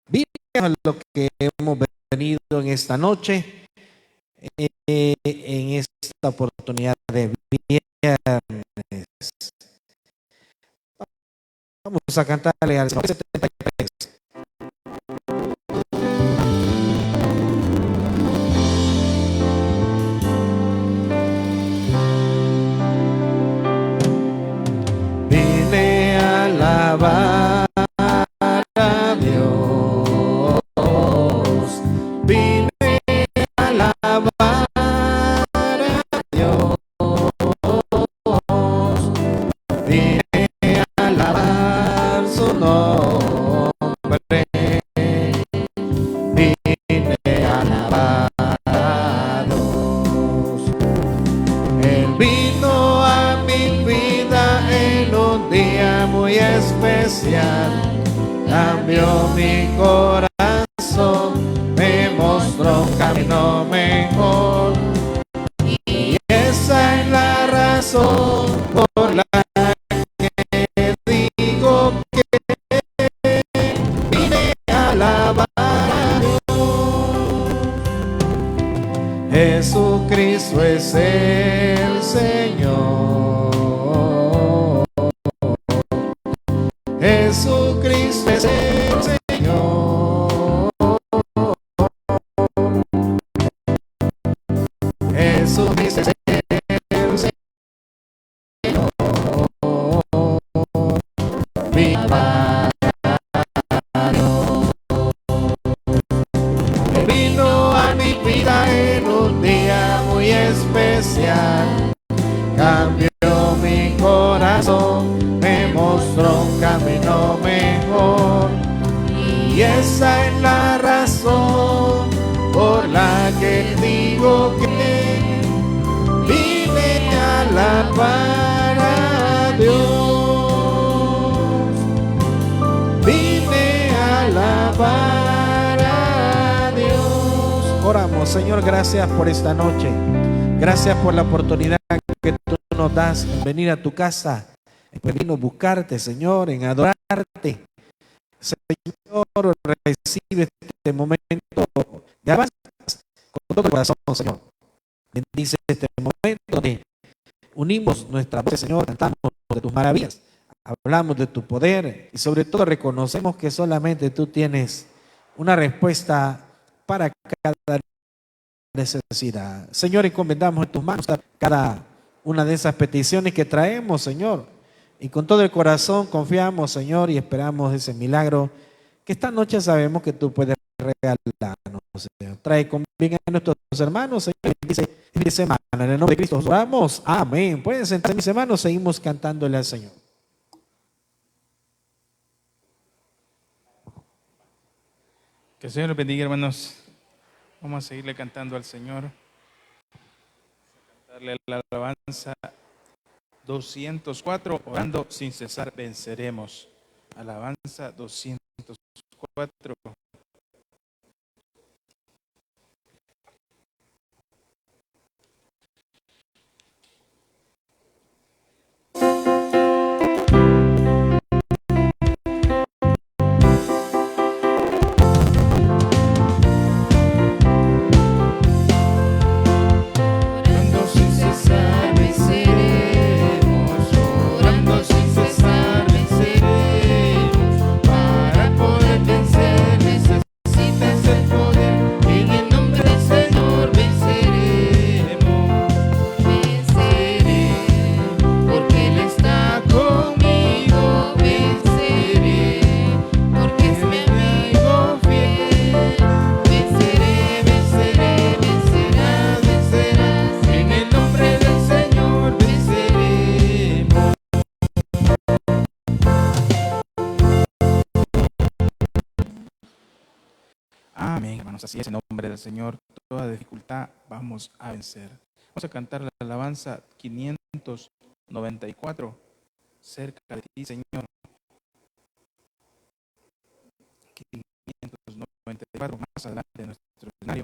bien a lo que hemos venido en esta noche, en esta oportunidad de viernes. Vamos a cantarle al Señor 73. Vine a alabar a Dios, vine a alabar a Dios, vine a alabar su nombre, vine a alabar a Dios. Él vino a mi vida en un día muy especial, cambió mi corazón, me mostró un camino mejor, y esa es la razón por la que digo que vine a alabar a Dios. Jesucristo es el Señor, Jesucristo es el Señor, Jesucristo es el Señor, viva Dios. Él vino a mi vida en un día muy especial, cambió mi corazón, me mostró un camino mejor, y esa es la razón por la que digo que vine a alabar a Dios, vine a alabar a Dios. Oramos. Señor, gracias por esta noche, gracias por la oportunidad que tú nos das en venir a tu casa, en venir a buscarte, Señor, en adorarte. Señor, recibe este momento de alabanza con todo el corazón, Señor. Bendice este momento donde unimos nuestra voz, Señor, cantamos de tus maravillas, hablamos de tu poder y sobre todo reconocemos que solamente tú tienes una respuesta para cada necesidad. Señor, encomendamos en tus manos cada una de esas peticiones que traemos, Señor, y con todo el corazón confiamos, Señor, y esperamos ese milagro que esta noche sabemos que tú puedes regalarnos, Señor. Trae con bien a nuestros hermanos, Señor, dice semana, en el nombre de Cristo oramos, amén. Pueden sentarse, mis hermanos, seguimos cantándole al Señor. Que el Señor les bendiga, hermanos. Vamos a seguirle cantando al Señor. Cantarle la alabanza 204, orando sin cesar venceremos. Alabanza 204. Amén, hermanos, así es, en nombre del Señor, toda dificultad vamos a vencer. Vamos a cantar la alabanza 594, cerca de ti, Señor. 594, más adelante de nuestro escenario.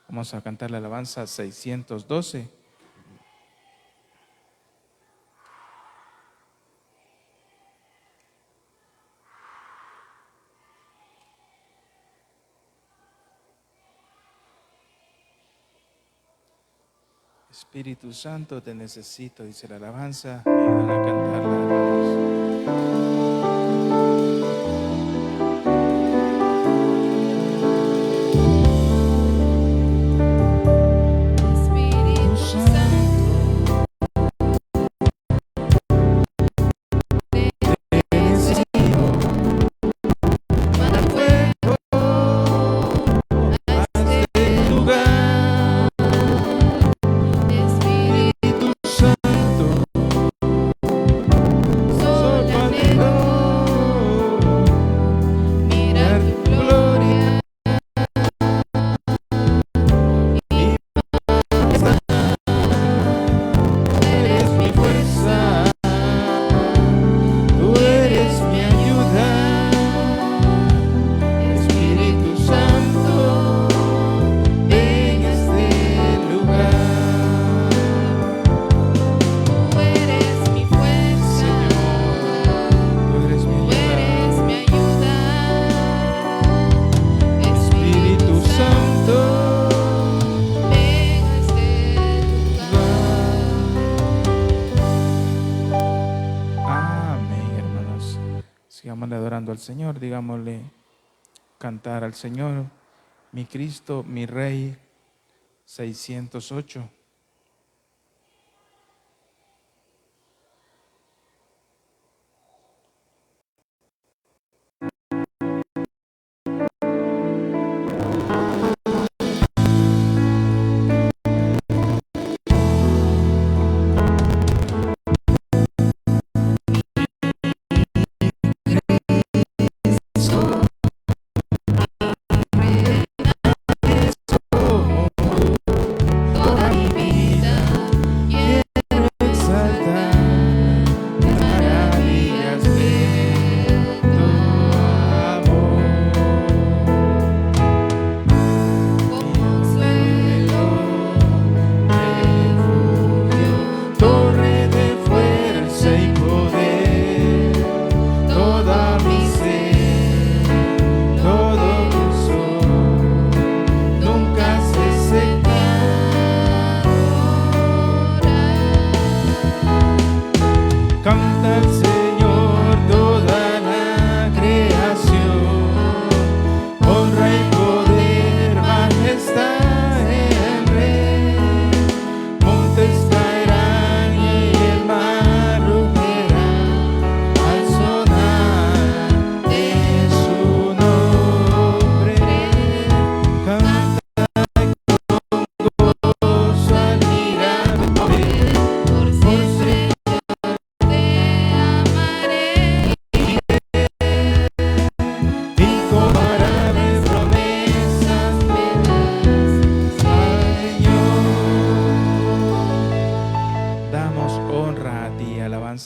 Vamos a cantar la alabanza 612. Espíritu Santo, te necesito, dice la alabanza. Me ayudan a cantarla, hermanos. Adorando al Señor, digámosle, cantar al Señor, mi Cristo, mi Rey, 608.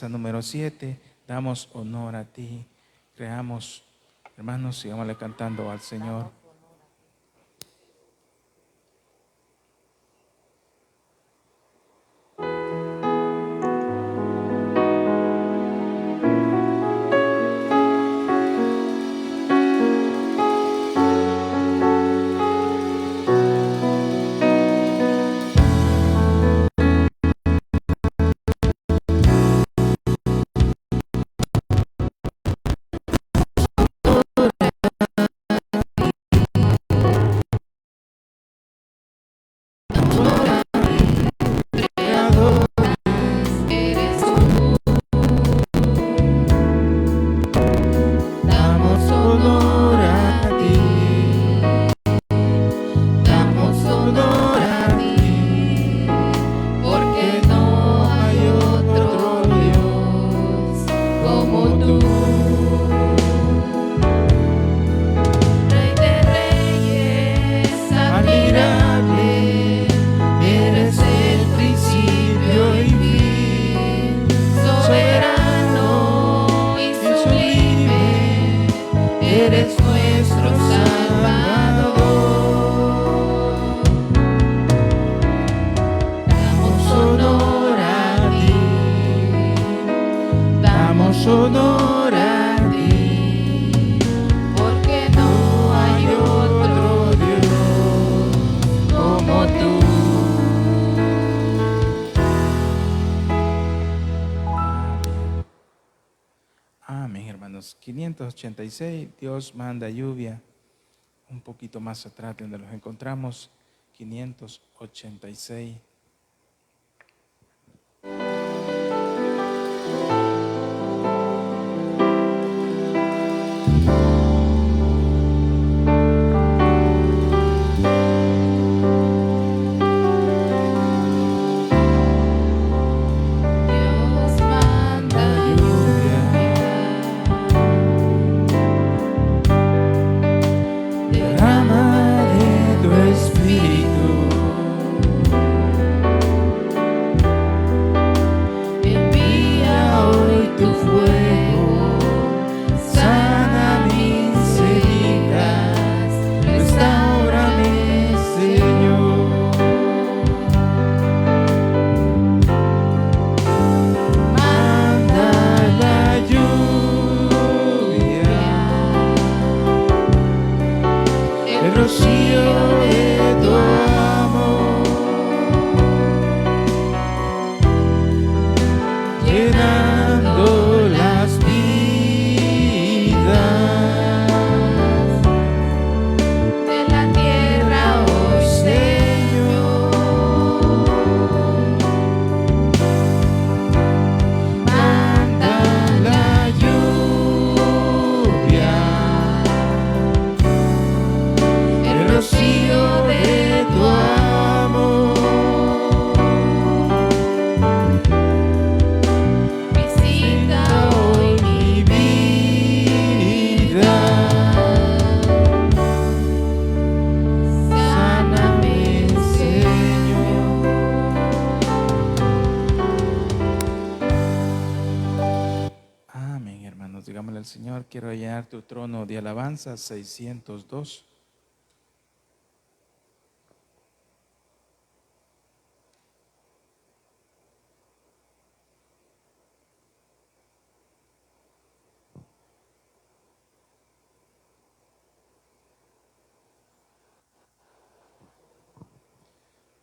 Número 7, damos honor a ti. Creamos, hermanos, sigámosle cantando al Señor. 586, Dios manda lluvia. Un poquito más atrás donde los encontramos, 586. Digámosle al Señor, quiero llenar tu trono de alabanza, 602.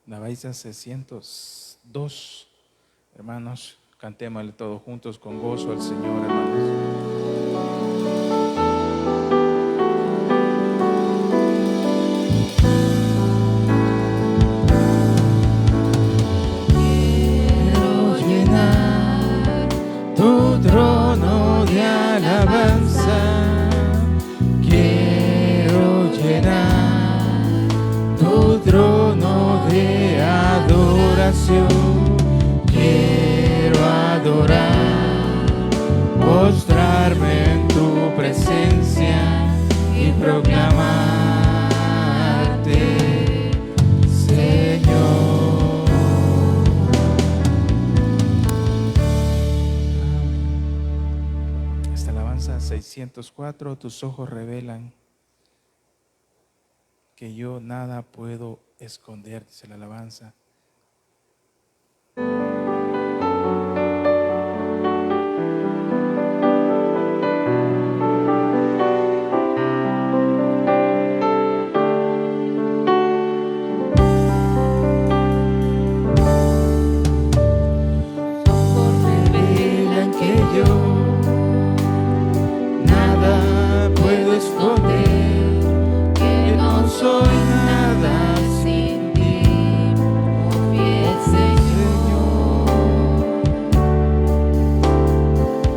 Alabanza 602. Hermanos, cantémosle todos juntos con gozo al Señor, hermanos. Tu trono de alabanza, quiero llenar tu trono de adoración, quiero adorar, postrarme en tu presencia y proclamarte, Señor. Alabanza 604, tus ojos revelan que yo nada puedo esconder, dice la alabanza. Tus ojos revelan que yo puedo esconder, que no soy nada sin ti, oh fiel Señor.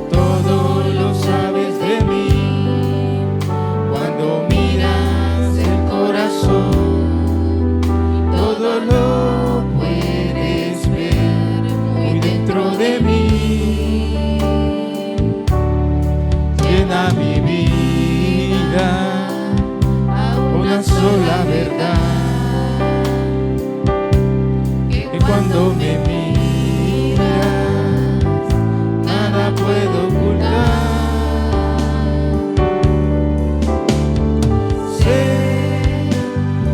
Todo lo sabes de mí, cuando miras el corazón, todo lo puedes ver muy dentro de mí. Llena mi vida a una sola verdad, que cuando me miras nada puedo ocultar. Sé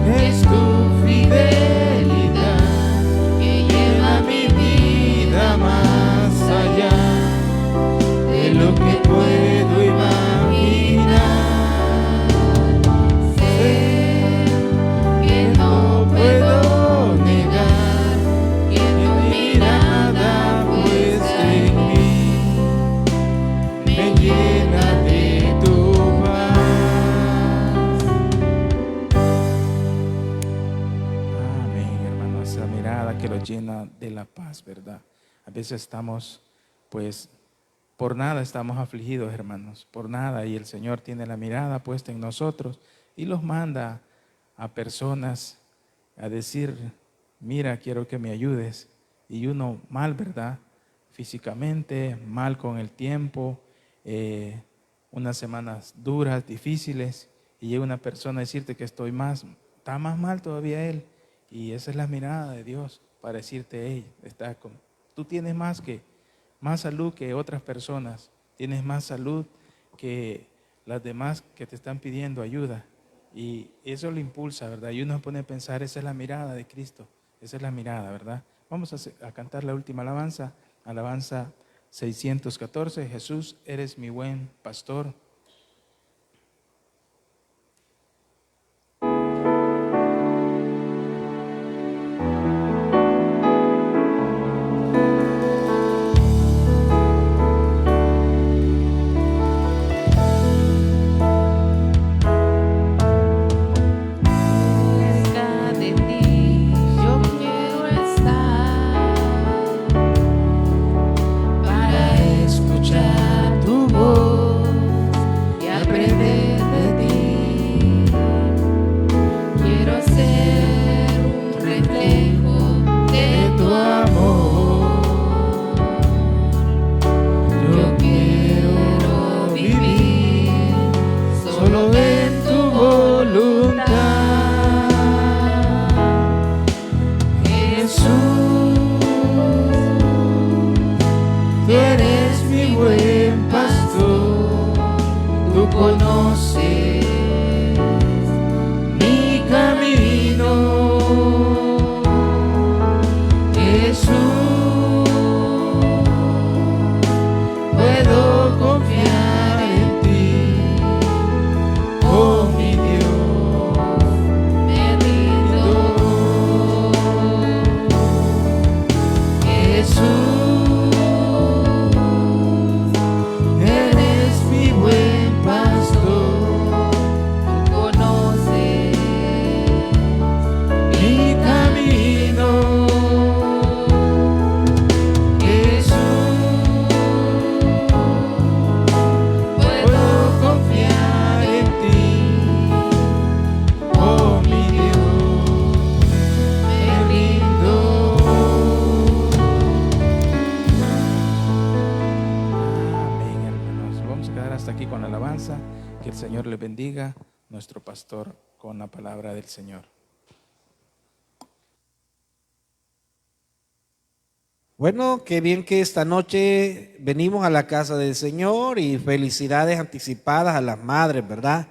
que es tu fidelidad que lleva mi vida más allá de lo que puedo imaginar. Sé que no puedo negar que tu los llena de la paz, ¿verdad? A veces estamos, pues, por nada estamos afligidos, hermanos, por nada, y el Señor tiene la mirada puesta en nosotros y los manda a personas a decir, mira, quiero que me ayudes. Y uno mal, ¿verdad? Físicamente, mal con el tiempo, unas semanas duras, difíciles, y llega una persona a decirte que está más mal todavía él. Y esa es la mirada de Dios para decirte, hey, tú tienes más salud que otras personas, tienes más salud que las demás que te están pidiendo ayuda. Y eso lo impulsa, ¿verdad? Y uno se pone a pensar, esa es la mirada de Cristo, esa es la mirada, ¿verdad? Vamos a cantar la última alabanza, alabanza 614, Jesús, eres mi buen pastor. Que el Señor le bendiga, nuestro pastor, con la palabra del Señor. Bueno, qué bien que esta noche venimos a la casa del Señor y felicidades anticipadas a las madres, ¿verdad?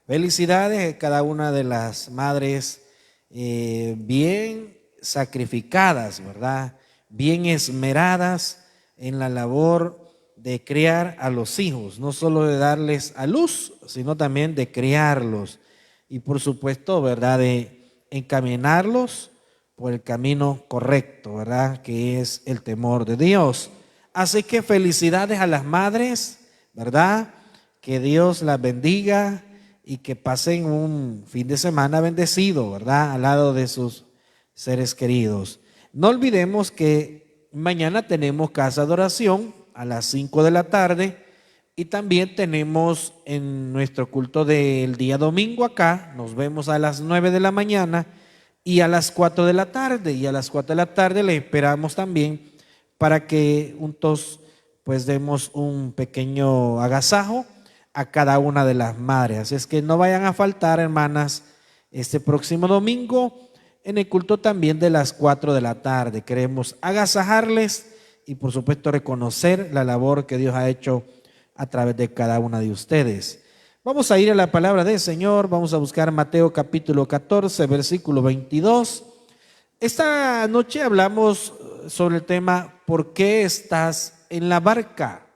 Felicidades a cada una de las madres bien sacrificadas, ¿verdad? Bien esmeradas en la labor de criar a los hijos, no solo de darles a luz, sino también de criarlos y por supuesto, ¿verdad?, de encaminarlos por el camino correcto, ¿verdad?, que es el temor de Dios. Así que felicidades a las madres, ¿verdad?, que Dios las bendiga y que pasen un fin de semana bendecido, ¿verdad?, al lado de sus seres queridos. No olvidemos que mañana tenemos casa de oración a las 5 de la tarde y también tenemos en nuestro culto del día domingo acá, nos vemos a las 9 de la mañana y a las 4 de la tarde, y a las 4 de la tarde le esperamos también para que juntos pues demos un pequeño agasajo a cada una de las madres. Así es que no vayan a faltar, hermanas, este próximo domingo en el culto también de las 4 de la tarde. Queremos agasajarles y por supuesto reconocer la labor que Dios ha hecho a través de cada una de ustedes. Vamos a ir a la palabra del Señor, vamos a buscar Mateo capítulo 14, versículo 22. Esta noche hablamos sobre el tema ¿por qué estás en la barca?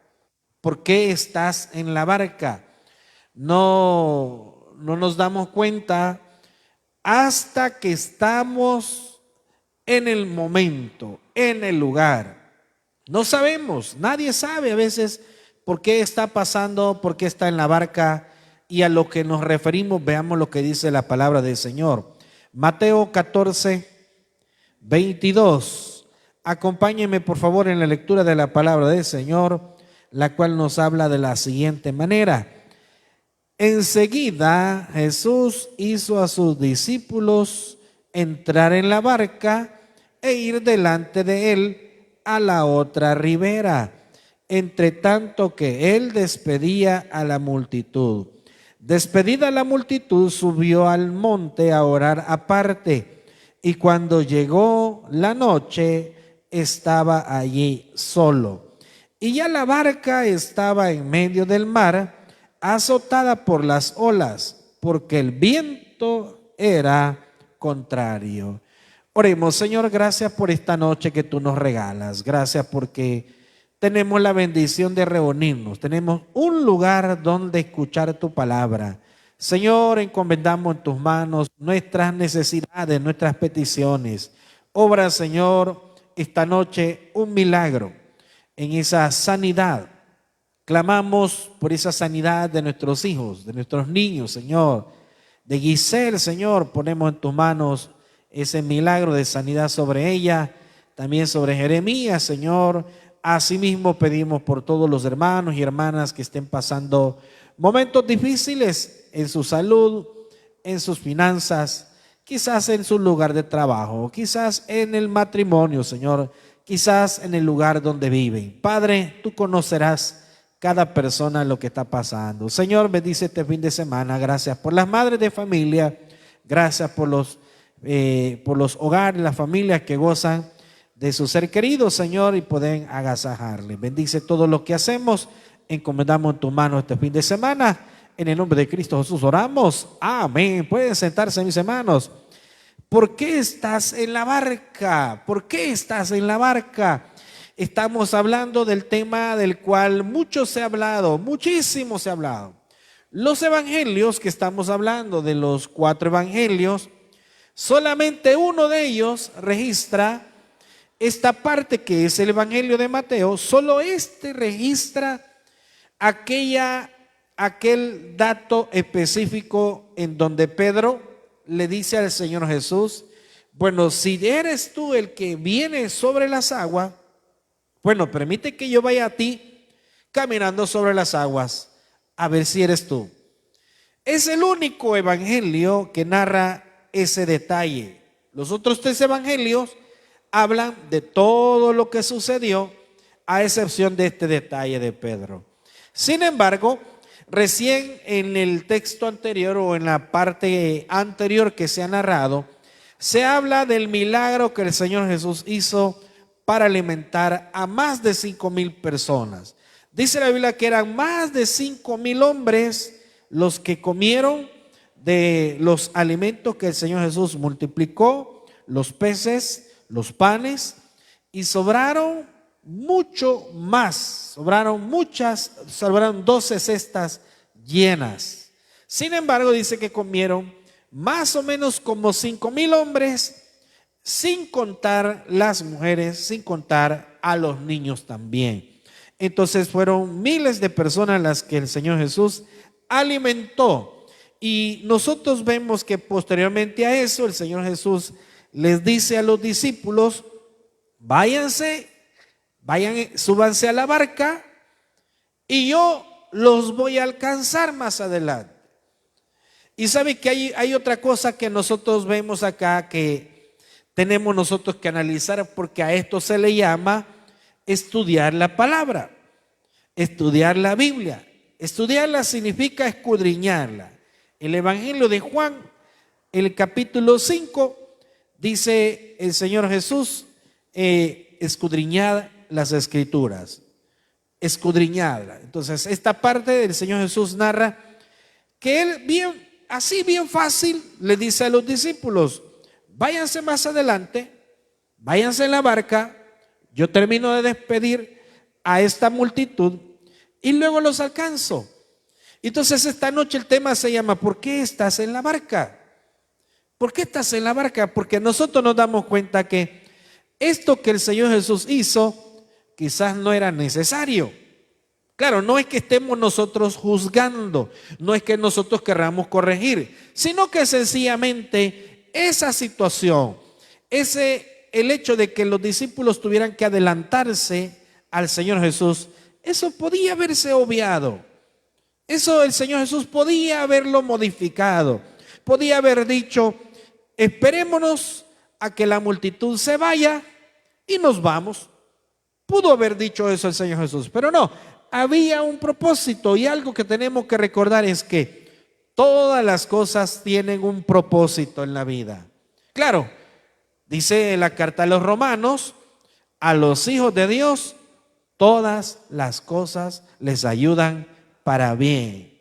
¿Por qué estás en la barca? No nos damos cuenta hasta que estamos en el momento, en el lugar. No sabemos, nadie sabe a veces por qué está pasando, por qué está en la barca, y a lo que nos referimos, veamos lo que dice la palabra del Señor. Mateo 14, 22. Acompáñenme por favor en la lectura de la palabra del Señor, la cual nos habla de la siguiente manera. Enseguida Jesús hizo a sus discípulos entrar en la barca e ir delante de él a la otra ribera, entre tanto que él despedía a la multitud. Despedida la multitud, subió al monte a orar aparte, y cuando llegó la noche, estaba allí solo. Y ya la barca estaba en medio del mar, azotada por las olas, porque el viento era contrario. Oremos. Señor, gracias por esta noche que tú nos regalas. Gracias porque tenemos la bendición de reunirnos. Tenemos un lugar donde escuchar tu palabra. Señor, encomendamos en tus manos nuestras necesidades, nuestras peticiones. Obra, Señor, esta noche un milagro en esa sanidad. Clamamos por esa sanidad de nuestros hijos, de nuestros niños, Señor. De Giselle, Señor, ponemos en tus manos ese milagro de sanidad sobre ella, también sobre Jeremías, Señor. Asimismo pedimos por todos los hermanos y hermanas que estén pasando momentos difíciles en su salud, en sus finanzas, quizás en su lugar de trabajo, quizás en el matrimonio, Señor, quizás en el lugar donde viven. Padre, tú conocerás cada persona lo que está pasando. Señor, bendice este fin de semana. Gracias por las madres de familia, gracias por los hogares, las familias que gozan de su ser querido, Señor, y pueden agasajarle. Bendice todo lo que hacemos. Encomendamos en tu mano este fin de semana. En el nombre de Cristo Jesús oramos. Amén. Pueden sentarse, mis hermanos. ¿Por qué estás en la barca? ¿Por qué estás en la barca? Estamos hablando del tema del cual mucho se ha hablado, muchísimo se ha hablado. Los evangelios que estamos hablando, de los 4 evangelios, solamente uno de ellos registra esta parte que es el evangelio de Mateo. Solo este registra aquel dato específico en donde Pedro le dice al Señor Jesús: bueno, si eres tú el que viene sobre las aguas, bueno, permite que yo vaya a ti caminando sobre las aguas, a ver si eres tú. Es el único evangelio que narra ese detalle. Los otros 3 evangelios hablan de todo lo que sucedió, a excepción de este detalle de Pedro. Sin embargo, recién en el texto anterior o en la parte anterior que se ha narrado, se habla del milagro que el Señor Jesús hizo para alimentar a más de 5,000 personas. Dice la Biblia que eran más de 5,000 hombres los que comieron de los alimentos que el Señor Jesús multiplicó, los peces, los panes, y sobraron mucho más, sobraron 12 cestas llenas. Sin embargo, dice que comieron más o menos como 5,000 hombres, sin contar las mujeres, sin contar a los niños también. Entonces fueron miles de personas las que el Señor Jesús alimentó. Y nosotros vemos que posteriormente a eso el Señor Jesús les dice a los discípulos: súbanse a la barca y yo los voy a alcanzar más adelante. Y sabe que hay otra cosa que nosotros vemos acá que tenemos nosotros que analizar, porque a esto se le llama estudiar la palabra, estudiar la Biblia. Estudiarla significa escudriñarla. El Evangelio de Juan, el capítulo 5, dice el Señor Jesús: escudriñad las Escrituras, escudriñadla. Entonces esta parte del Señor Jesús narra que él bien fácil le dice a los discípulos: váyanse más adelante, váyanse en la barca, yo termino de despedir a esta multitud y luego los alcanzo. Entonces esta noche el tema se llama: ¿por qué estás en la barca? ¿Por qué estás en la barca? Porque nosotros nos damos cuenta que esto que el Señor Jesús hizo quizás no era necesario. Claro, no es que estemos nosotros juzgando, no es que nosotros querramos corregir, sino que sencillamente esa situación, ese el hecho de que los discípulos tuvieran que adelantarse al Señor Jesús, eso podía haberse obviado. Eso el Señor Jesús podía haberlo modificado. Podía haber dicho, esperémonos a que la multitud se vaya y nos vamos. Pudo haber dicho eso el Señor Jesús, pero no. Había un propósito, y algo que tenemos que recordar es que todas las cosas tienen un propósito en la vida. Claro, dice la carta a los Romanos, a los hijos de Dios, todas las cosas les ayudan para bien.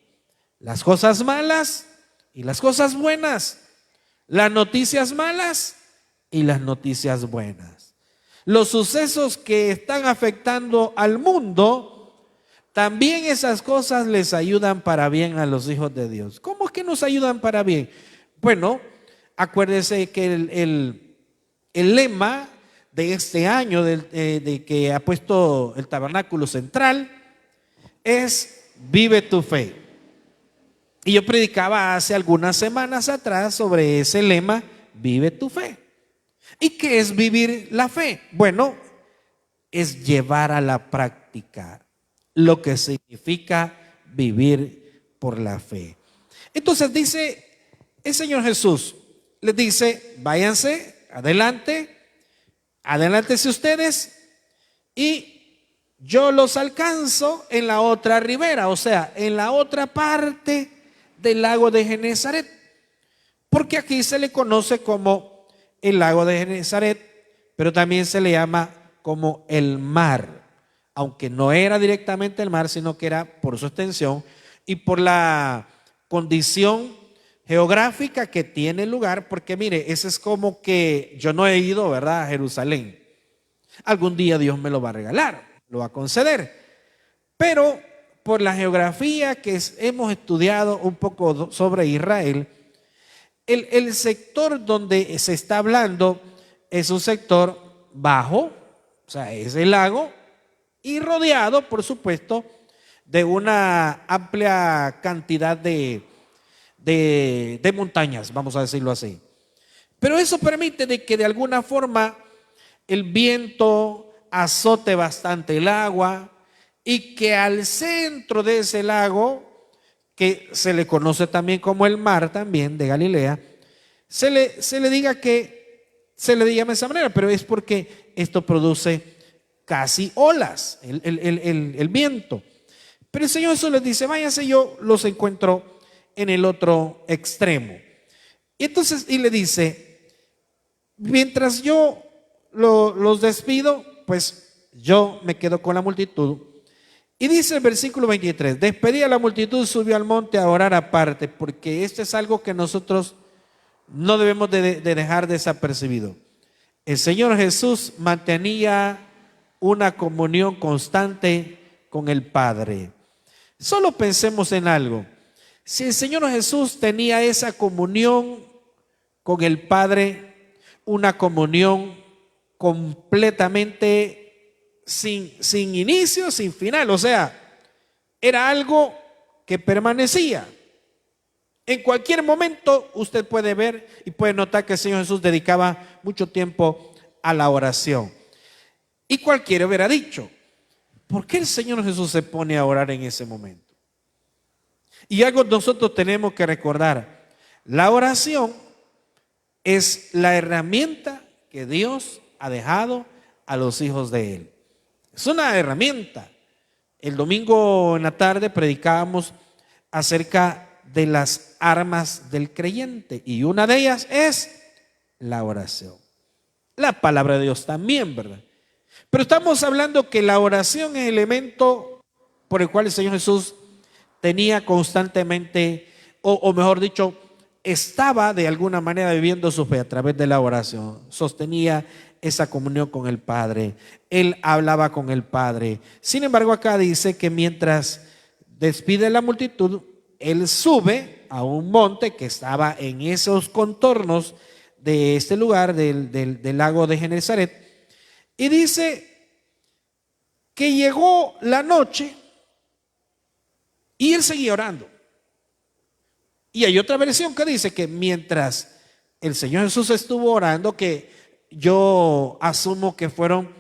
Las cosas malas y las cosas buenas. Las noticias malas y las noticias buenas. Los sucesos que están afectando al mundo, también esas cosas les ayudan para bien a los hijos de Dios. ¿Cómo es que nos ayudan para bien? Bueno, acuérdese que el lema de este año de que ha puesto el Tabernáculo Central es vive tu fe. Y yo predicaba hace algunas semanas atrás sobre ese lema, vive tu fe. ¿Y qué es vivir la fe? Bueno, es llevar a la práctica lo que significa vivir por la fe. Entonces dice el Señor Jesús, les dice, váyanse, adelántense ustedes y yo los alcanzo en la otra ribera, o sea, en la otra parte del lago de Genezaret, porque aquí se le conoce como el lago de Genezaret, pero también se le llama como el mar, aunque no era directamente el mar, sino que era por su extensión y por la condición geográfica que tiene el lugar, porque mire, ese es como que yo no he ido, ¿verdad?, a Jerusalén. Algún día Dios me lo va a regalar, lo va a conceder, pero por la geografía que hemos estudiado un poco sobre Israel, el sector donde se está hablando es un sector bajo, o sea, es el lago, y rodeado, por supuesto, de una amplia cantidad de montañas, vamos a decirlo así. Pero eso permite de que de alguna forma el viento azote bastante el agua y que al centro de ese lago, que se le conoce también como el mar también de Galilea, se le diga de esa manera, pero es porque esto produce casi olas, el viento. Pero el Señor Jesús les dice, váyanse, yo los encuentro en el otro extremo. Y entonces, y le dice, mientras yo los despido, pues yo me quedo con la multitud. Y dice el versículo 23, despedí a la multitud, subió al monte a orar aparte, porque esto es algo que nosotros no debemos de dejar desapercibido. El Señor Jesús mantenía una comunión constante con el Padre. Solo pensemos en algo. Si el Señor Jesús tenía esa comunión con el Padre, una comunión completamente sin inicio, sin final, o sea, era algo que permanecía. En cualquier momento usted puede ver y puede notar que el Señor Jesús dedicaba mucho tiempo a la oración. Y cualquiera hubiera dicho, ¿por qué el Señor Jesús se pone a orar en ese momento? Y algo nosotros tenemos que recordar, la oración es la herramienta que Dios ha dejado a los hijos de Él. Es una herramienta. El domingo en la tarde predicábamos acerca de las armas del creyente y una de ellas es la oración. La palabra de Dios también, ¿verdad? Pero estamos hablando que la oración es el elemento por el cual el Señor Jesús tenía constantemente, o mejor dicho, estaba de alguna manera viviendo su fe a través de la oración. Sostenía esa comunión con el Padre. Él hablaba con el Padre. Sin embargo, acá dice que mientras despide la multitud, Él sube a un monte que estaba en esos contornos de este lugar, del lago de Genezaret. Y dice que llegó la noche y él seguía orando. Y hay otra versión que dice que mientras el Señor Jesús estuvo orando, que yo asumo que fueron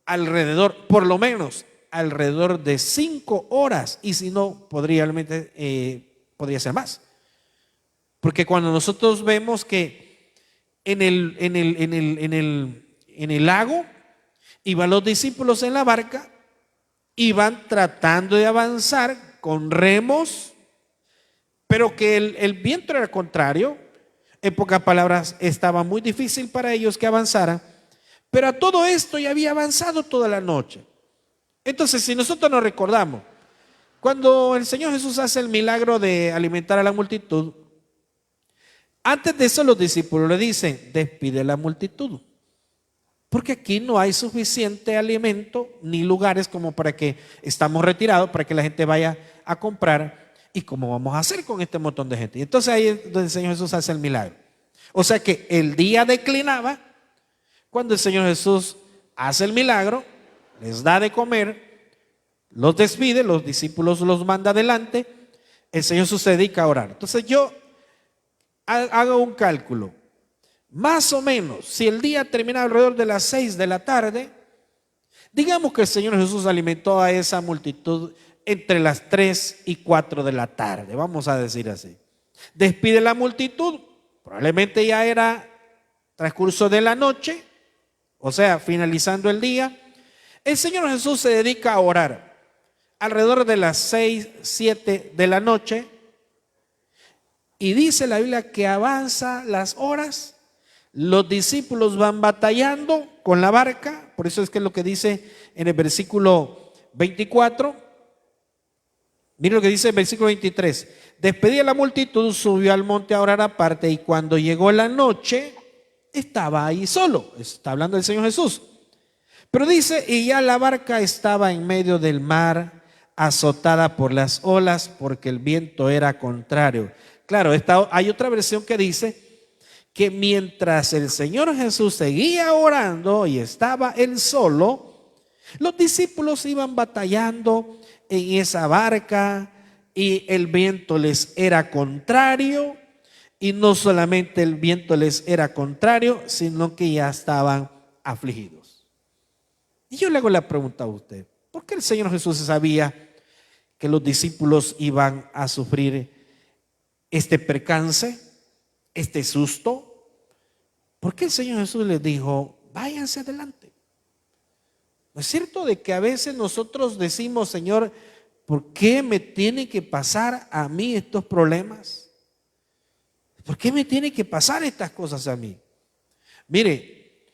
alrededor, por lo menos, alrededor de 5 horas, y si no, podría ser más. Porque cuando nosotros vemos que en el lago iban los discípulos en la barca, iban tratando de avanzar con remos, pero que el viento era contrario. En pocas palabras, estaba muy difícil para ellos que avanzaran, pero a todo esto ya había avanzado toda la noche. Entonces, si nosotros nos recordamos, cuando el Señor Jesús hace el milagro de alimentar a la multitud, antes de eso los discípulos le dicen: despide la multitud, porque aquí no hay suficiente alimento ni lugares como para que estamos retirados, para que la gente vaya a comprar. ¿Y cómo vamos a hacer con este montón de gente? Y entonces ahí es donde el Señor Jesús hace el milagro. O sea que el día declinaba cuando el Señor Jesús hace el milagro, les da de comer, los despide, los discípulos los manda adelante, el Señor Jesús se dedica a orar. Entonces yo hago un cálculo. Más o menos, si el día terminaba alrededor de las 6 de la tarde, digamos que el Señor Jesús alimentó a esa multitud entre las 3 y 4 de la tarde, vamos a decir así. Despide la multitud, probablemente ya era transcurso de la noche, o sea, finalizando el día. El Señor Jesús se dedica a orar alrededor de las 6, 7 de la noche, y dice la Biblia que avanza las horas, los discípulos van batallando con la barca. Por eso es que es lo que dice en el versículo 24. Miren lo que dice el versículo 23. Despedía la multitud, subió al monte a orar aparte, y cuando llegó la noche, estaba ahí solo. Está hablando del Señor Jesús. Pero dice, y ya la barca estaba en medio del mar, azotada por las olas, porque el viento era contrario. Claro, hay otra versión que dice que mientras el Señor Jesús seguía orando y estaba él solo, los discípulos iban batallando en esa barca, y el viento les era contrario. Y no solamente el viento les era contrario, sino que ya estaban afligidos. Y yo le hago la pregunta a usted: ¿por qué el Señor Jesús sabía que los discípulos iban a sufrir este percance, este susto? ¿Por qué el Señor Jesús les dijo: váyanse adelante? ¿No es cierto de que a veces nosotros decimos: Señor, ¿por qué me tiene que pasar a mí estos problemas? ¿Por qué me tiene que pasar estas cosas a mí? Mire,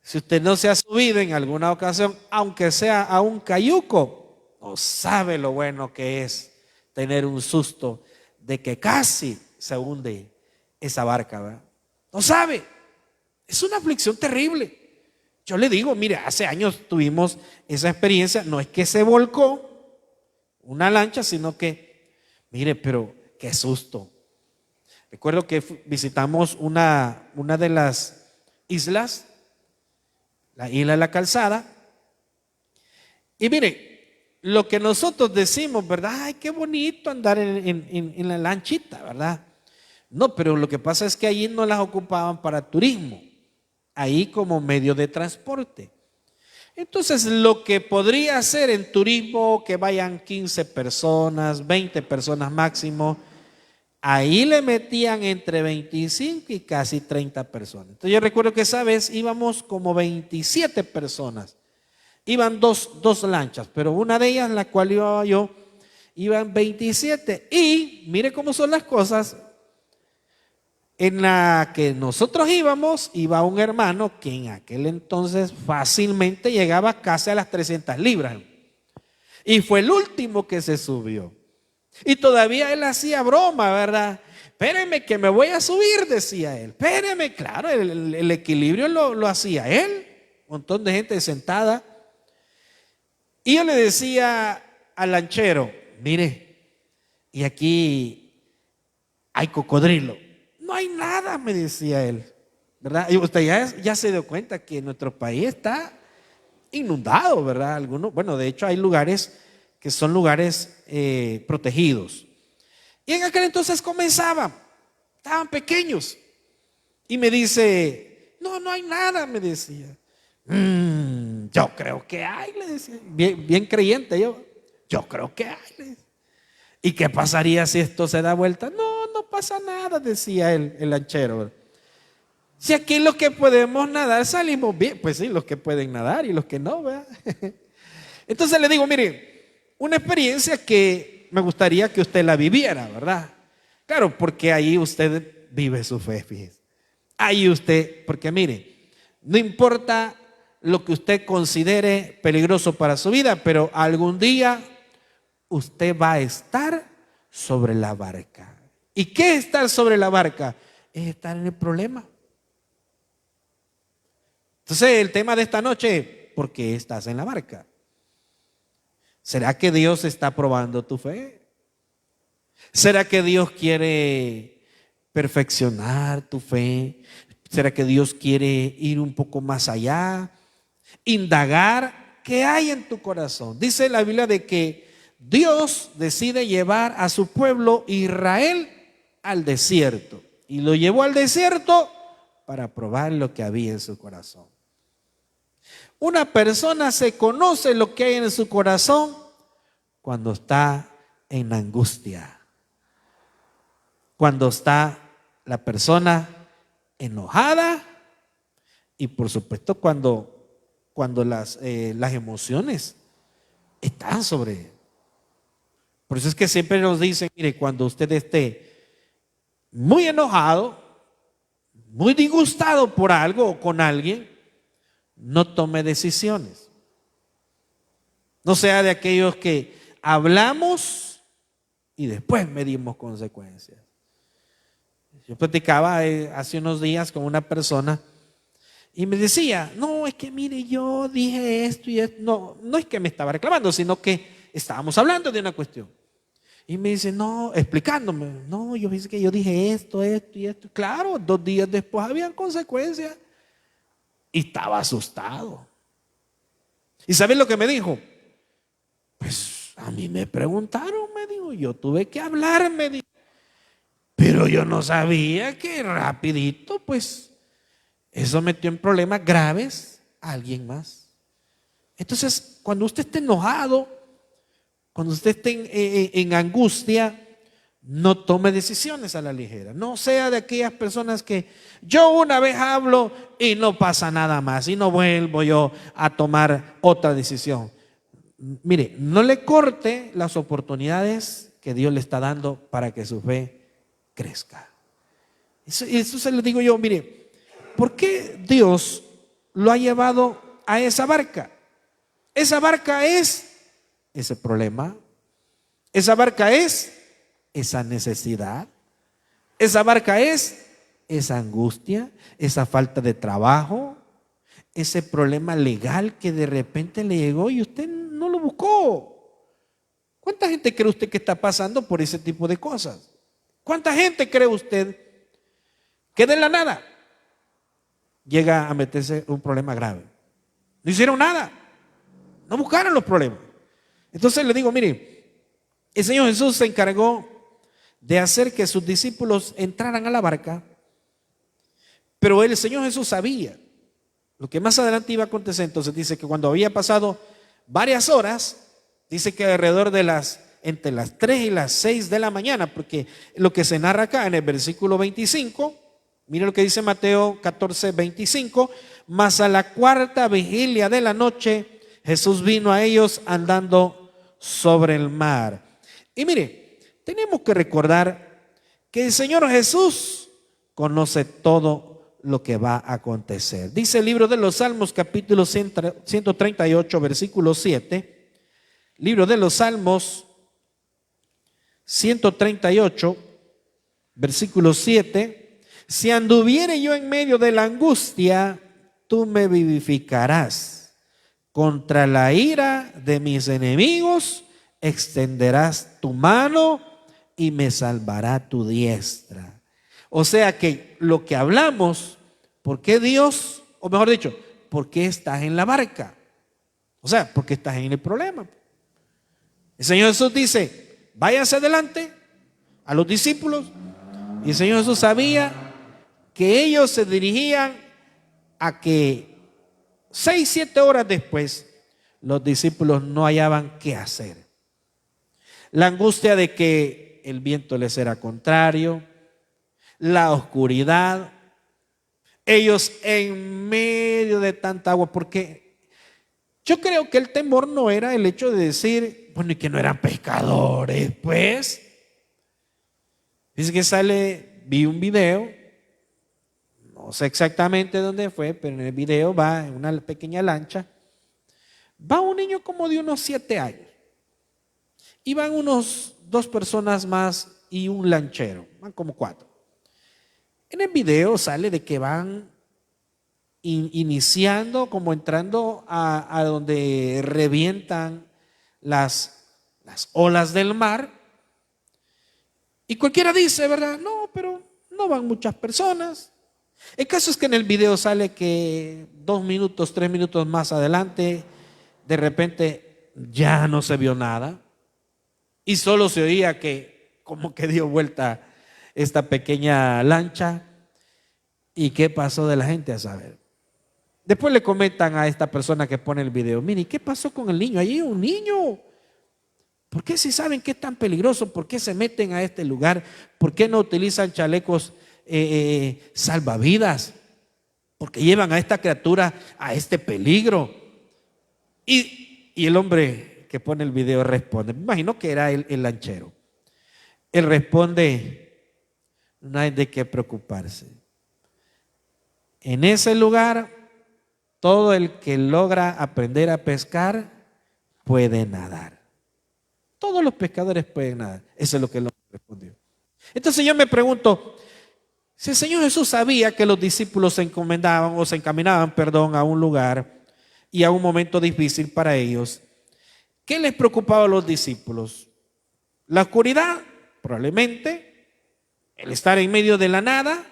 si usted no se ha subido en alguna ocasión, aunque sea a un cayuco, no sabe lo bueno que es tener un susto de que casi se hunde esa barca, ¿verdad? No sabe. Es una aflicción terrible. Yo le digo, mire, hace años tuvimos esa experiencia. No es que se volcó una lancha, sino que, mire, pero qué susto. Recuerdo que visitamos una de las islas, la isla de la Calzada. Y mire, lo que nosotros decimos, ¿verdad? Ay, qué bonito andar en la lanchita, ¿verdad? No, pero lo que pasa es que allí no las ocupaban para turismo, ahí como medio de transporte. Entonces, lo que podría ser en turismo, que vayan 15 personas, 20 personas máximo, ahí le metían entre 25 y casi 30 personas. Entonces yo recuerdo que esa vez íbamos como 27 personas. Iban dos lanchas, pero una de ellas, la cual iba yo, iban 27. Y mire cómo son las cosas. En la que nosotros íbamos, iba un hermano que en aquel entonces fácilmente llegaba casi a las 300 libras. Y fue el último que se subió. Y todavía él hacía broma, ¿verdad? Espéreme que me voy a subir, decía él. Espéreme, claro, el equilibrio lo hacía él. Un montón de gente sentada. Y yo le decía al lanchero: mire, y aquí hay cocodrilo. No hay nada, me decía él, ¿verdad? Y usted ya se dio cuenta que nuestro país está inundado, ¿verdad? Bueno, de hecho hay lugares que son lugares protegidos. Y en aquel entonces estaban pequeños. Y me dice: No, no hay nada, me decía. Yo creo que hay, le decía. Bien creyente yo creo que hay, le decía. ¿Y qué pasaría si esto se da vuelta? No, no pasa nada, decía el lanchero. Si aquí los que podemos nadar salimos bien, pues sí, los que pueden nadar y los que no, ¿verdad? Entonces le digo, mire, una experiencia que me gustaría que usted la viviera, ¿verdad? Claro, porque ahí usted vive su fe, fíjese. Ahí usted, porque mire, no importa lo que usted considere peligroso para su vida, pero algún día usted va a estar sobre la barca. ¿Y qué es estar sobre la barca? Es estar en el problema. Entonces el tema de esta noche, ¿por qué estás en la barca? ¿Será que Dios está probando tu fe? ¿Será que Dios quiere perfeccionar tu fe? ¿Será que Dios quiere ir un poco más allá? Indagar qué hay en tu corazón. Dice la Biblia de que Dios decide llevar a su pueblo Israel al desierto. Y lo llevó al desierto para probar lo que había en su corazón. Una persona se conoce lo que hay en su corazón cuando está en angustia. Cuando está la persona enojada y por supuesto cuando las emociones están sobre. Por eso es que siempre nos dicen, mire, cuando usted esté muy enojado, muy disgustado por algo o con alguien, no tome decisiones. No sea de aquellos que hablamos y después medimos consecuencias. Yo platicaba hace unos días con una persona y me decía, no, es que mire, yo dije esto y esto. No, no es que me estaba reclamando, sino que estábamos hablando de una cuestión. Y me dice, no, explicándome, no, yo dije que yo dije esto y esto. Claro, 2 días después habían consecuencias. Y estaba asustado. ¿Y sabes lo que me dijo? Pues a mí me preguntaron, me dijo, yo tuve que hablar, me dijo. Pero yo no sabía que rapidito, pues, eso metió en problemas graves a alguien más. Entonces, cuando usted esté enojado, cuando usted esté en angustia, no tome decisiones a la ligera. No sea de aquellas personas que yo una vez hablo y no pasa nada más y no vuelvo yo a tomar otra decisión. Mire, no le corte las oportunidades que Dios le está dando para que su fe crezca. Eso se lo digo yo, mire, ¿por qué Dios lo ha llevado a esa barca? Esa barca es ese problema. Esa barca es esa necesidad. Esa barca es esa angustia, esa falta de trabajo, ese problema legal que de repente le llegó y usted no lo buscó. ¿Cuánta gente cree usted que está pasando por ese tipo de cosas? ¿Cuánta gente cree usted que de la nada llega a meterse en un problema grave? No hicieron nada, no buscaron los problemas. Entonces le digo, mire, el Señor Jesús se encargó de hacer que sus discípulos entraran a la barca, pero el Señor Jesús sabía lo que más adelante iba a acontecer. Entonces dice que cuando había pasado varias horas, dice que alrededor de entre las 3 y las 6 de la mañana, porque lo que se narra acá en el versículo 25, mire lo que dice Mateo 14, 25, mas a la 4ª vigilia de la noche, Jesús vino a ellos andando sobre el mar. Y mire, tenemos que recordar que el Señor Jesús conoce todo lo que va a acontecer. Dice el libro de los Salmos, capítulo 138, versículo 7. Libro de los Salmos, 138, versículo 7. Si anduviere yo en medio de la angustia, tú me vivificarás. Contra la ira de mis enemigos, extenderás tu mano y me salvará tu diestra. O sea que lo que hablamos, ¿por qué Dios, o mejor dicho, por qué estás en la barca? O sea, ¿por qué estás en el problema? El Señor Jesús dice, váyase adelante a los discípulos. Y el Señor Jesús sabía que ellos se dirigían a que 6, 7 horas después los discípulos no hallaban qué hacer. La angustia de que el viento les era contrario, la oscuridad, ellos en medio de tanta agua, porque yo creo que el temor no era el hecho de decir, bueno, y que no eran pescadores, pues. Dice que vi un video, no sé exactamente dónde fue, pero en el video va en una pequeña lancha, va un niño como de unos 7 años, y van unos 2 personas más y un lanchero, van como 4. En el video sale de que van iniciando, como entrando a donde revientan las olas del mar. Y cualquiera dice, ¿verdad? No, pero no van muchas personas. El caso es que en el video sale que 2 minutos, 3 minutos más adelante, de repente ya no se vio nada. Y solo se oía que como que dio vuelta esta pequeña lancha. ¿Y qué pasó de la gente? A saber. Después le comentan a esta persona que pone el video, mire, ¿qué pasó con el niño? Allí hay un niño. ¿Por qué si saben que es tan peligroso? ¿Por qué se meten a este lugar? ¿Por qué no utilizan chalecos salvavidas? ¿Por qué llevan a esta criatura a este peligro? Y el hombre que pone el video responde, me imagino que era el lanchero. Él responde, no hay de qué preocuparse. En ese lugar, todo el que logra aprender a pescar puede nadar. Todos los pescadores pueden nadar. Eso es lo que el hombre respondió. Entonces yo me pregunto, si el Señor Jesús sabía que los discípulos se encaminaban a un lugar y a un momento difícil para ellos, ¿qué les preocupaba a los discípulos? La oscuridad, probablemente, el estar en medio de la nada,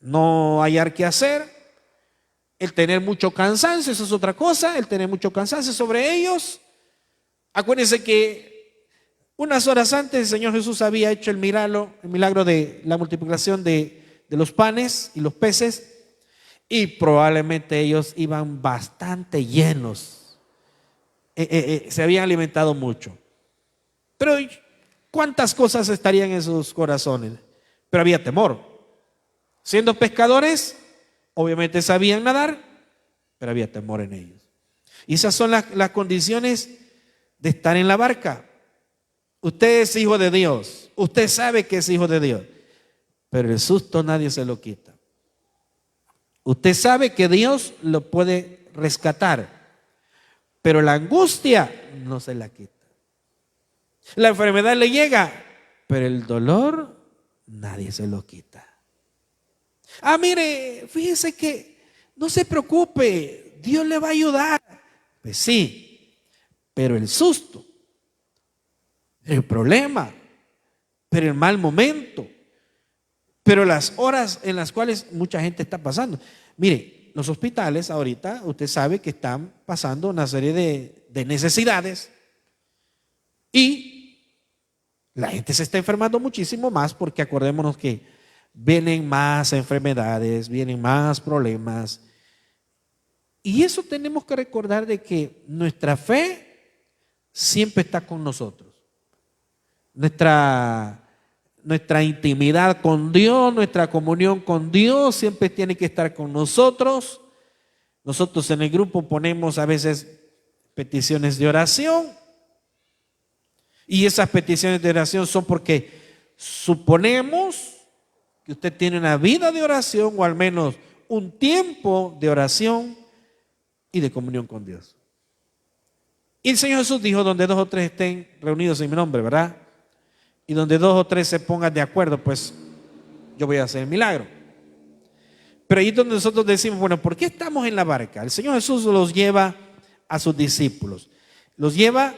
no hallar qué hacer, el tener mucho cansancio, eso es otra cosa, el tener mucho cansancio sobre ellos. Acuérdense que unas horas antes el Señor Jesús había hecho el milagro de la multiplicación de los panes y los peces, y probablemente ellos iban bastante llenos, se habían alimentado mucho. Pero ¿cuántas cosas estarían en sus corazones? Pero había temor. Siendo pescadores, obviamente sabían nadar, pero había temor en ellos. Y esas son las condiciones de estar en la barca. Usted es hijo de Dios, usted sabe que es hijo de Dios, pero el susto nadie se lo quita. Usted sabe que Dios lo puede rescatar, pero la angustia no se la quita. La enfermedad le llega, pero el dolor nadie se lo quita. Mire, fíjese que no se preocupe, Dios le va a ayudar. Pues sí, pero el susto, el problema, pero el mal momento, pero las horas en las cuales mucha gente está pasando. Mire, los hospitales ahorita, usted sabe que están pasando una serie de necesidades y la gente se está enfermando muchísimo más porque acordémonos que vienen más enfermedades, vienen más problemas. Y eso tenemos que recordar de que nuestra fe siempre está con nosotros. Nuestra intimidad con Dios, nuestra comunión con Dios siempre tiene que estar con nosotros. Nosotros en el grupo ponemos a veces peticiones de oración. Y esas peticiones de oración son porque suponemos que usted tiene una vida de oración o al menos un tiempo de oración y de comunión con Dios. Y el Señor Jesús dijo, donde 2 o 3 estén reunidos en mi nombre, ¿verdad? Y donde 2 o 3 se pongan de acuerdo, pues yo voy a hacer el milagro. Pero ahí es donde nosotros decimos, bueno, ¿por qué estamos en la barca? El Señor Jesús los lleva a sus discípulos. Los lleva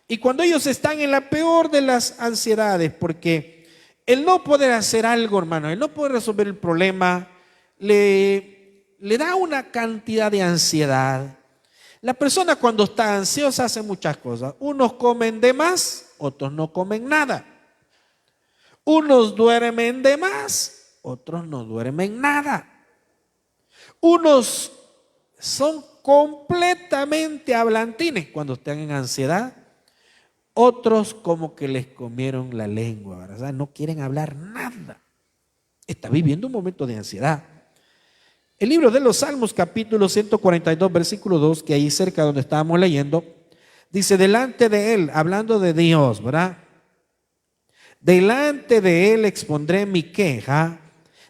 y cuando ellos están en la peor de las ansiedades, porque el no poder hacer algo, hermano, el no poder resolver el problema, le da una cantidad de ansiedad. La persona cuando está ansiosa hace muchas cosas. Unos comen de más, otros no comen nada. Unos duermen de más, otros no duermen nada. Unos son completamente hablantines cuando están en ansiedad. Otros como que les comieron la lengua, ¿verdad? O sea, no quieren hablar nada. Está viviendo un momento de ansiedad. El libro de los Salmos, capítulo 142, versículo 2, que ahí cerca donde estábamos leyendo, dice, delante de él, hablando de Dios, ¿verdad? Delante de él expondré mi queja,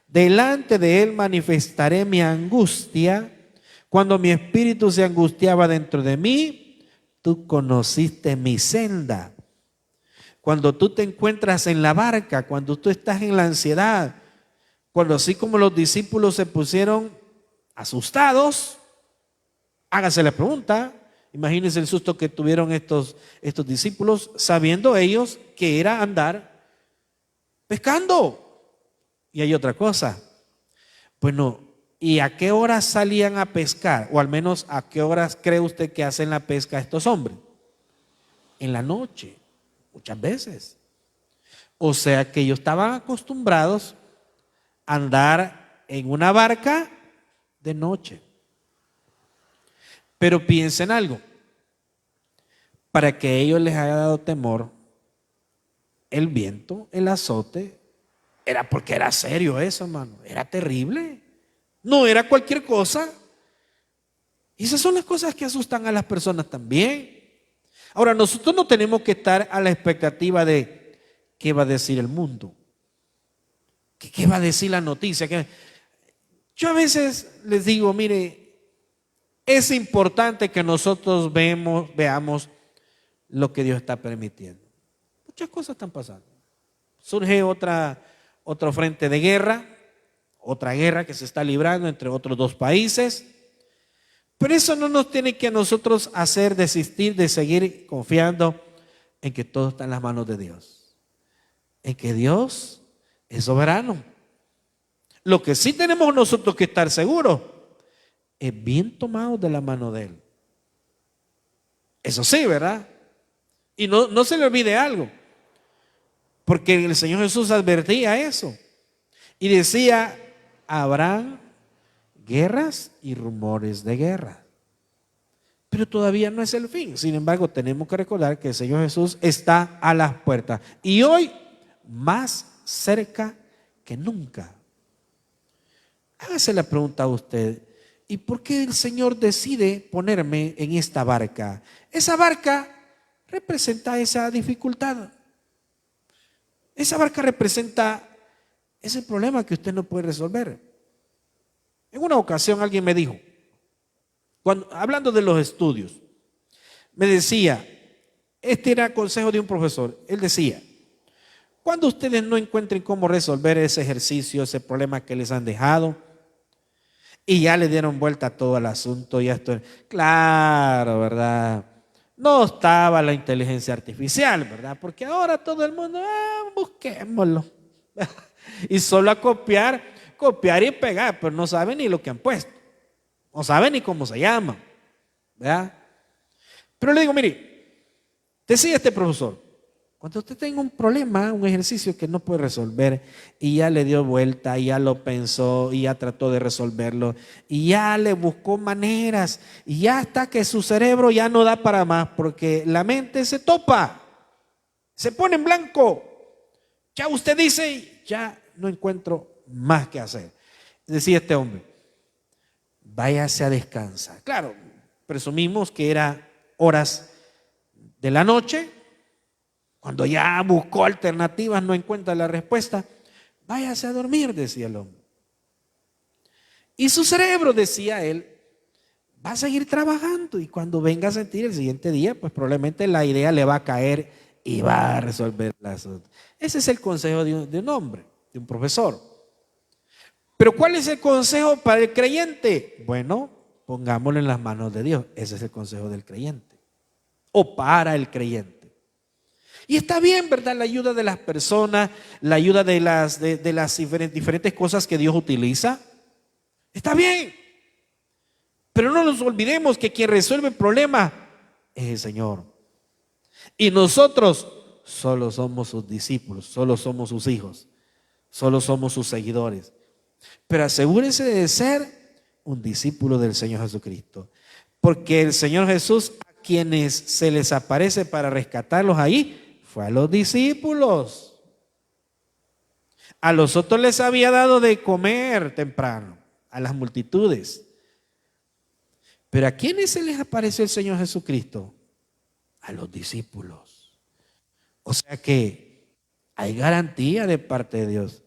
delante de él manifestaré mi angustia. Cuando mi espíritu se angustiaba dentro de mí, tú conociste mi senda. Cuando tú te encuentras en la barca, cuando tú estás en la ansiedad, cuando así como los discípulos se pusieron asustados, hágase la pregunta, imagínense el susto que tuvieron estos discípulos, sabiendo ellos que era andar pescando. Y hay otra cosa, bueno, ¿y a qué horas salían a pescar? O al menos, ¿a qué horas cree usted que hacen la pesca estos hombres? En la noche, muchas veces. O sea que ellos estaban acostumbrados a andar en una barca de noche. Pero piensen algo, para que a ellos les haya dado temor el viento, el azote, era porque era serio eso, hermano, era terrible. No era cualquier cosa. Y esas son las cosas que asustan a las personas también. Ahora, nosotros no tenemos que estar a la expectativa de qué va a decir el mundo, qué va a decir la noticia. Yo a veces les digo, mire, es importante que nosotros veamos lo que Dios está permitiendo. Muchas cosas están pasando. Surge otro frente de guerra, otra guerra que se está librando entre otros dos países. Pero eso no nos tiene que a nosotros hacer desistir de seguir confiando en que todo está en las manos de Dios, en que Dios es soberano. Lo que sí tenemos nosotros que estar seguros es bien tomados de la mano de Él. Eso sí, ¿verdad? Y no se le olvide algo, porque el Señor Jesús advertía eso y decía, habrán guerras y rumores de guerra, pero todavía no es el fin. Sin embargo, tenemos que recordar que el Señor Jesús está a las puertas y hoy más cerca que nunca. Hágase la pregunta a usted, ¿y por qué el Señor decide ponerme en esta barca? Esa barca representa esa dificultad. Esa barca representa ese problema que usted no puede resolver. En una ocasión alguien me dijo, hablando de los estudios, me decía, este era consejo de un profesor, él decía, cuando ustedes no encuentren cómo resolver ese ejercicio, ese problema que les han dejado, y ya le dieron vuelta a todo el asunto, ya esto, claro, ¿verdad? No estaba la inteligencia artificial, ¿verdad? Porque ahora todo el mundo, busquémoslo. Y solo a copiar y pegar, pero no saben ni lo que han puesto. No saben ni cómo se llama, ¿verdad? Pero le digo, mire, decía este profesor, cuando usted tenga un problema, un ejercicio que no puede resolver y ya le dio vuelta, y ya lo pensó y ya trató de resolverlo y ya le buscó maneras y ya hasta que su cerebro ya no da para más porque la mente se topa, se pone en blanco. Ya usted dice, ya no encuentro más que hacer. Decía este hombre, váyase a descansar. Claro, presumimos que era horas de la noche. Cuando ya buscó alternativas, no encuentra la respuesta, váyase a dormir, decía el hombre. Y su cerebro, decía él, va a seguir trabajando y cuando venga a sentir el siguiente día, pues probablemente la idea le va a caer y va a resolver el asunto. Ese es el consejo de un hombre, de un profesor. Pero ¿cuál es el consejo para el creyente? Bueno, pongámoslo en las manos de Dios. Ese es el consejo del creyente o para el creyente. Y está bien, ¿verdad? La ayuda de las personas, la ayuda de las diferentes cosas que Dios utiliza. Está bien. Pero no nos olvidemos que quien resuelve el problema es el Señor. Y nosotros solo somos sus discípulos, solo somos sus hijos, solo somos sus seguidores. Pero asegúrese de ser un discípulo del Señor Jesucristo. Porque el Señor Jesús, a quienes se les aparece para rescatarlos ahí, fue a los discípulos. A los otros les había dado de comer temprano, a las multitudes. Pero ¿a quiénes se les apareció el Señor Jesucristo? A los discípulos. O sea que hay garantía de parte de Dios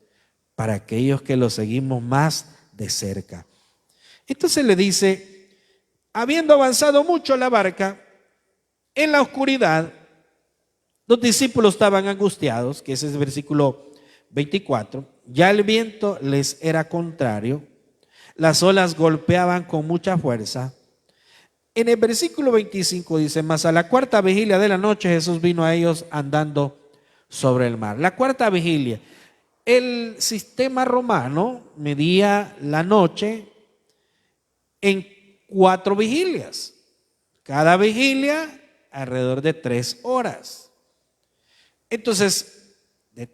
para aquellos que lo seguimos más de cerca. Entonces le dice, habiendo avanzado mucho la barca, en la oscuridad, los discípulos estaban angustiados, que ese es el versículo 24, ya el viento les era contrario, las olas golpeaban con mucha fuerza. En el versículo 25 dice, mas a la cuarta vigilia de la noche Jesús vino a ellos andando sobre el mar. La cuarta vigilia. El sistema romano medía la noche en 4 vigilias. Cada vigilia alrededor de 3 horas. Entonces, de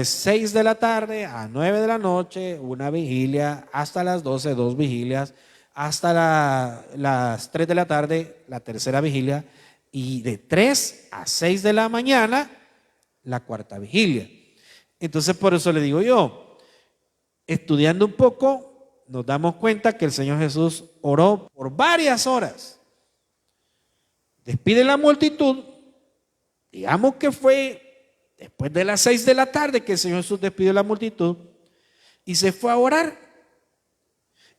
6 de la tarde a 9 de la noche, una vigilia, hasta las 12, 2 vigilias, hasta las 3 de la tarde, la tercera vigilia, y de 3 a 6 de la mañana, la cuarta vigilia. Entonces, por eso le digo yo, estudiando un poco, nos damos cuenta que el Señor Jesús oró por varias horas. Despide la multitud, digamos que fue después de las 6 de la tarde que el Señor Jesús despidió la multitud y se fue a orar.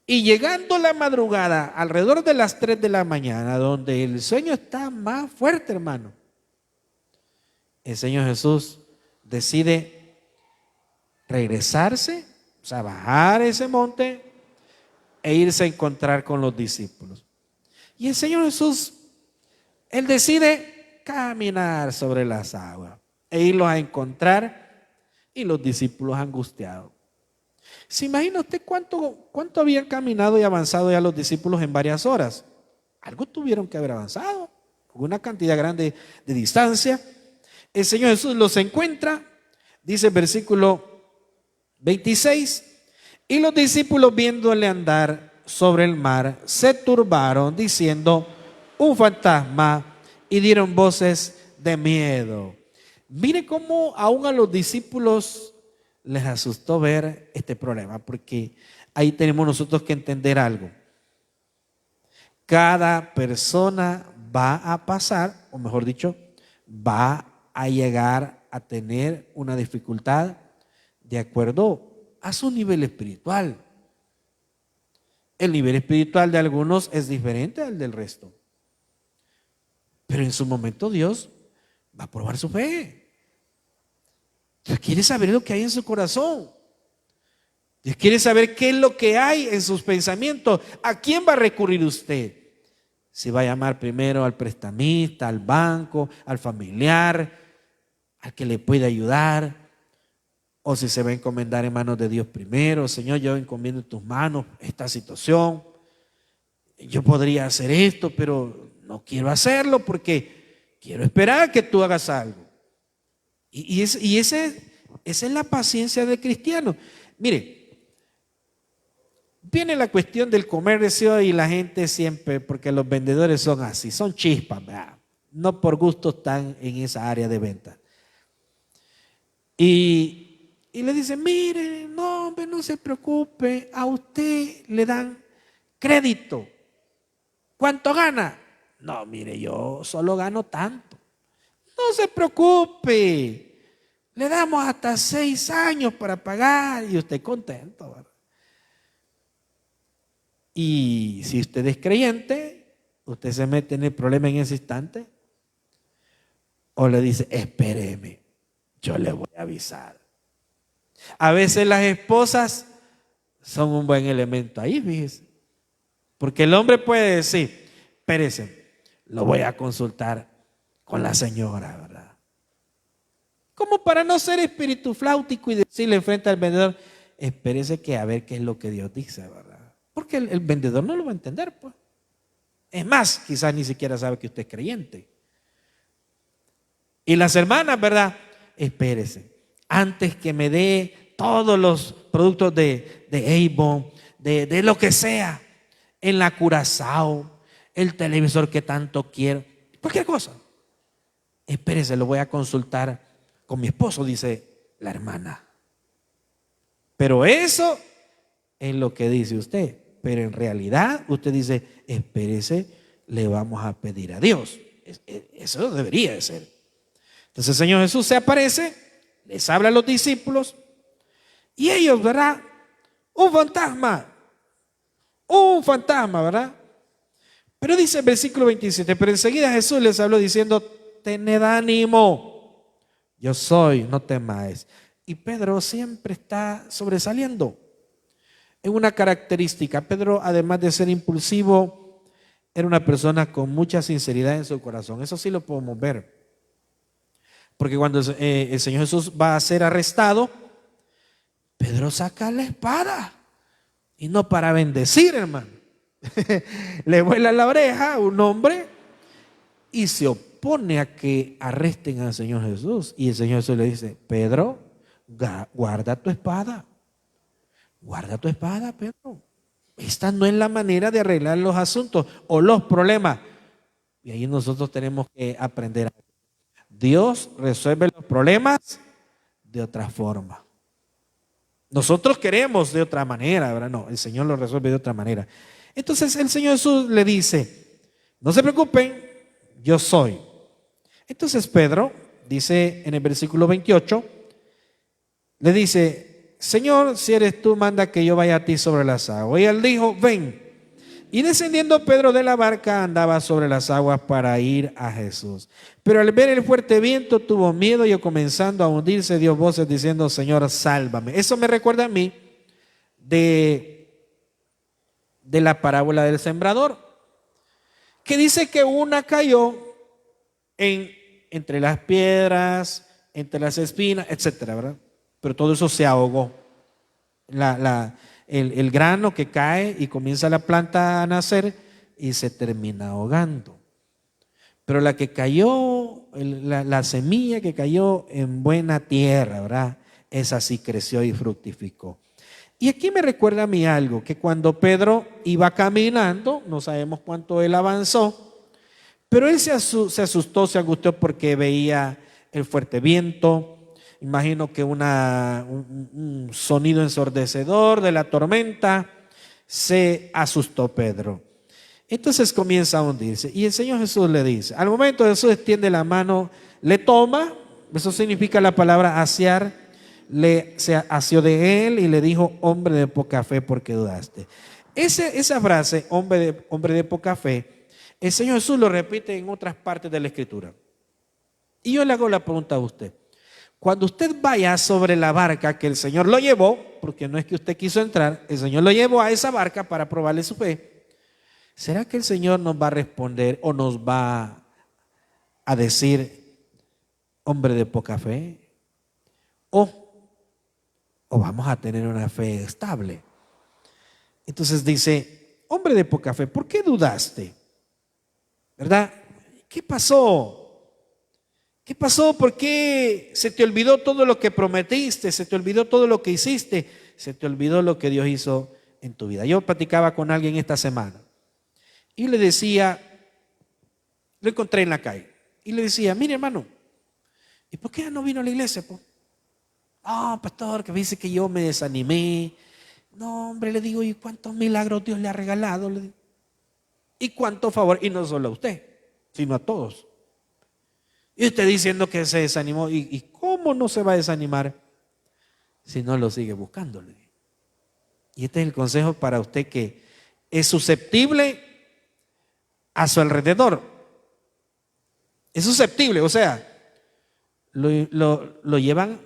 Y llegando la madrugada, alrededor de las 3 de la mañana, donde el sueño está más fuerte, hermano, el Señor Jesús decide regresarse, o sea, bajar ese monte e irse a encontrar con los discípulos. Y el Señor Jesús, Él decide caminar sobre las aguas e irlos a encontrar, y los discípulos angustiados. ¿Se imagina usted cuánto habían caminado y avanzado ya los discípulos en varias horas? Algo tuvieron que haber avanzado, con una cantidad grande de distancia. El Señor Jesús los encuentra, dice el versículo 26, y los discípulos viéndole andar sobre el mar, se turbaron diciendo, un fantasma, y dieron voces de miedo. Mire cómo aún a los discípulos les asustó ver este problema, porque ahí tenemos nosotros que entender algo. Cada persona va a pasar, o mejor dicho, va a llegar a tener una dificultad de acuerdo a su nivel espiritual. El nivel espiritual de algunos es diferente al del resto, pero en su momento Dios va a probar su fe. Dios quiere saber lo que hay en su corazón. Dios quiere saber qué es lo que hay en sus pensamientos. ¿A quién va a recurrir usted? Si va a llamar primero al prestamista, al banco, al familiar, al que le puede ayudar, o si se va a encomendar en manos de Dios primero. Señor, yo encomiendo en tus manos esta situación. Yo podría hacer esto, pero no quiero hacerlo porque quiero esperar que tú hagas algo. Y esa es la paciencia del cristiano. Mire, viene la cuestión del comercio y la gente siempre, porque los vendedores son así, son chispas, ¿verdad? No por gusto están en esa área de venta. Y le dicen, mire, no, hombre, no se preocupe, a usted le dan crédito. ¿Cuánto gana? No, mire, yo solo gano tanto. No se preocupe, le damos hasta 6 años para pagar y usted contento, ¿verdad? Y si usted es creyente, usted se mete en el problema en ese instante, o le dice, espéreme, yo le voy a avisar. A veces las esposas son un buen elemento ahí, fíjese, porque el hombre puede decir, espérese, lo voy a consultar con la señora, ¿verdad? Como para no ser espíritu flautico y decirle frente al vendedor, espérese que a ver qué es lo que Dios dice, ¿verdad? Porque el vendedor no lo va a entender, pues. Es más, quizás ni siquiera sabe que usted es creyente. Y las hermanas, ¿verdad? Espérese, antes que me dé todos los productos de Avon, de lo que sea, en la Curazao, el televisor que tanto quiero, cualquier cosa. Espérese, lo voy a consultar con mi esposo, dice la hermana. Pero eso es lo que dice usted. Pero en realidad usted dice, espérese, le vamos a pedir a Dios. Eso debería de ser. Entonces el Señor Jesús se aparece, les habla a los discípulos y ellos, ¿verdad? Un fantasma, ¿verdad? Pero dice el versículo 27, pero enseguida Jesús les habló diciendo, tened ánimo, yo soy, no temáis. Y Pedro siempre está sobresaliendo en una característica. Pedro, además de ser impulsivo, era una persona con mucha sinceridad en su corazón. Eso sí lo podemos ver. Porque cuando el Señor Jesús va a ser arrestado, Pedro saca la espada. Y no para bendecir, hermano. Le vuela la oreja a un hombre y se opone a que arresten al Señor Jesús. Y el Señor Jesús le dice, Pedro, guarda tu espada. Guarda tu espada, Pedro. Esta no es la manera de arreglar los asuntos o los problemas. Y ahí nosotros tenemos que aprender. Dios resuelve los problemas de otra forma. Nosotros queremos de otra manera, ¿verdad? No, el Señor lo resuelve de otra manera. Entonces el Señor Jesús le dice, no se preocupen, yo soy. Entonces Pedro dice en el versículo 28, le dice, Señor, si eres tú, manda que yo vaya a ti sobre las aguas. Y él dijo, ven. Y descendiendo Pedro de la barca andaba sobre las aguas para ir a Jesús. Pero al ver el fuerte viento tuvo miedo y comenzando a hundirse dio voces diciendo, Señor, sálvame. Eso me recuerda a mí de la parábola del sembrador, que dice que una cayó entre las piedras, entre las espinas, etcétera, ¿verdad? Pero todo eso se ahogó. El grano que cae y comienza la planta a nacer y se termina ahogando. Pero la que cayó, la semilla que cayó en buena tierra, ¿verdad? Esa sí creció y fructificó. Y aquí me recuerda a mí algo, que cuando Pedro iba caminando, no sabemos cuánto él avanzó, pero él se asustó, se angustió porque veía el fuerte viento. Imagino que un sonido ensordecedor de la tormenta, se asustó Pedro. Entonces comienza a hundirse y el Señor Jesús le dice, al momento Jesús extiende la mano, le toma, eso significa la palabra asiar, se asió de él y le dijo, hombre de poca fe, ¿por qué dudaste? Esa frase, hombre de poca fe, el Señor Jesús lo repite en otras partes de la Escritura. Y yo le hago la pregunta a usted. Cuando usted vaya sobre la barca que el Señor lo llevó, porque no es que usted quiso entrar, el Señor lo llevó a esa barca para probarle su fe, ¿será que el Señor nos va a responder o nos va a decir, hombre de poca fe? ¿O vamos a tener una fe estable? Entonces dice, hombre de poca fe, ¿por qué dudaste? ¿Verdad? ¿Qué pasó? ¿Qué pasó? ¿Por qué se te olvidó todo lo que prometiste? ¿Se te olvidó todo lo que hiciste? ¿Se te olvidó lo que Dios hizo en tu vida? Yo platicaba con alguien esta semana y le decía, lo encontré en la calle y le decía, mire hermano, ¿y por qué no vino a la iglesia? Pastor, que me dice que yo me desanimé. No, hombre, le digo, ¿y cuántos milagros Dios le ha regalado? Le digo, ¿y cuánto favor? Y no solo a usted, sino a todos. Y usted diciendo que se desanimó. ¿Y cómo no se va a desanimar si no lo sigue buscándole? Y este es el consejo para usted que es susceptible a su alrededor. Es susceptible, o sea, lo llevan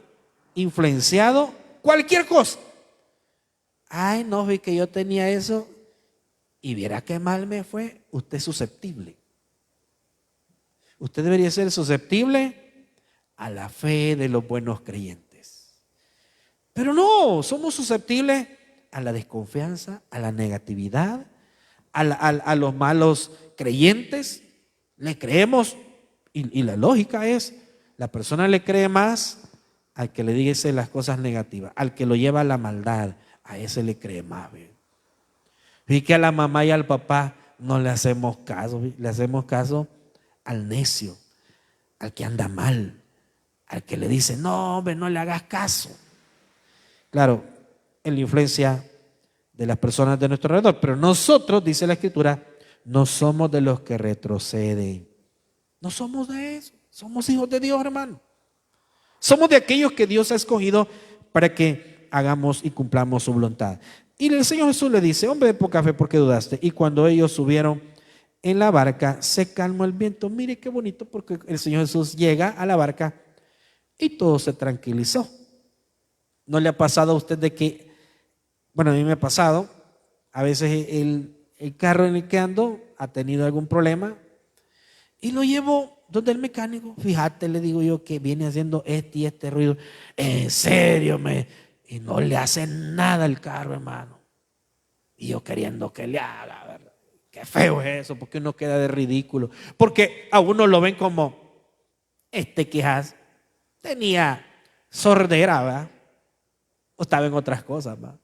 influenciado cualquier cosa. Ay, no, vi que yo tenía eso y viera qué mal me fue. Usted es susceptible. Usted debería ser susceptible a la fe de los buenos creyentes. Pero no, somos susceptibles a la desconfianza, a la negatividad, a los malos creyentes. Le creemos, y la lógica es, la persona le cree más al que le dice las cosas negativas, al que lo lleva a la maldad, a ese le cree más. ¿Ve? Y que a la mamá y al papá no le hacemos caso, le hacemos caso al necio, al que anda mal, al que le dice, no, hombre, no le hagas caso. Claro, en la influencia de las personas de nuestro alrededor, pero nosotros, dice la Escritura, no somos de los que retroceden. No somos de eso, somos hijos de Dios, hermano. Somos de aquellos que Dios ha escogido para que hagamos y cumplamos su voluntad. Y el Señor Jesús le dice, hombre de poca fe, ¿por qué dudaste? Y cuando ellos subieron en la barca, se calmó el viento. Mire qué bonito, porque el Señor Jesús llega a la barca y todo se tranquilizó. ¿No le ha pasado a usted de que, bueno, a mí me ha pasado, a veces el carro en el que ando ha tenido algún problema y lo llevo donde el mecánico? Fíjate, le digo yo, que viene haciendo este y este ruido. En serio, y no le hace nada el carro, hermano. Y yo queriendo que le haga, ¿verdad? Qué feo es eso, porque uno queda de ridículo. Porque a uno lo ven como, quizás tenía sordera, ¿verdad? O estaba en otras cosas, ¿verdad?